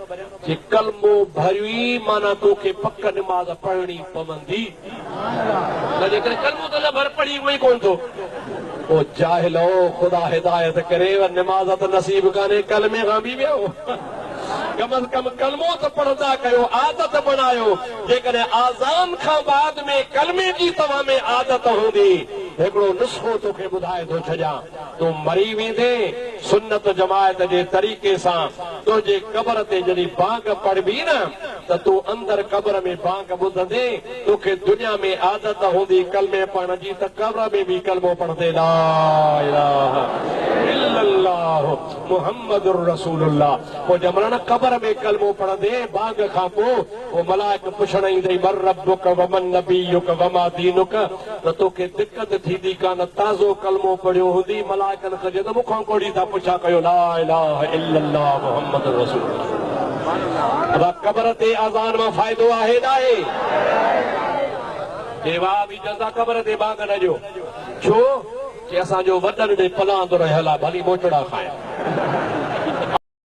जे कलमो भरी माना तोखे पक निमाज़ पढ़णी पवंदी, न जेकॾहिं कलमो त न भर पढ़ी उहो ई कोन थो। ओ जाहिलो, ख़ुदा हिदायत करे, निमाज़ त नसीब कान्हे, कलमे खां बि वियो। कम अज कम कलमो त पढ़ंदा कयो, आदत बनायो। जेकॾहिं आज़ान खां बाद में कलमे जी तव्हां में आदत हूंदी, हिकिड़ो नुस्ख़ो तोखे ॿुधाए थो छॾियां, तूं मरी वेंदे सुन्नत जमायत जे तरीक़े सां तुंहिंजे क़बर ते जॾहिं बांग पढ़बी न त तूं अंदरि क़बर में बांग ॿुधंदे, तोखे दुनिया में आदत हूंदी कलमे पढ़ण जी, त क़बर में बि कलमो पढ़ंदे ला इलाहा इल्लल्लाह मुहम्मदुर रसूलुल्लाह। पोइ जमण क़बर में कलमो पढ़ंदे बांग खां पोइ मलाइक पुछण ईंदई मर रब्बुक वमन नबियुक वमा दीनुक, त तोखे दिक़त थींदी कान, ताज़ो कलमो पढ़ियो हूंदी। मलाइकनि खे त मूंखां कोड़ी था पुछा कयो ला इलाहा इल्लल्लाह मुहम्मदुर रसूलुल्लाह। अब क़बर ते अज़ान में फ़ाइदो आहे न आहे? देवा बि जज़ा क़बर ते बांग न ॾियो, छो कि असांजो वॾनि ॾे पलांदो रहियल आहे, भली मोचड़ा खाए।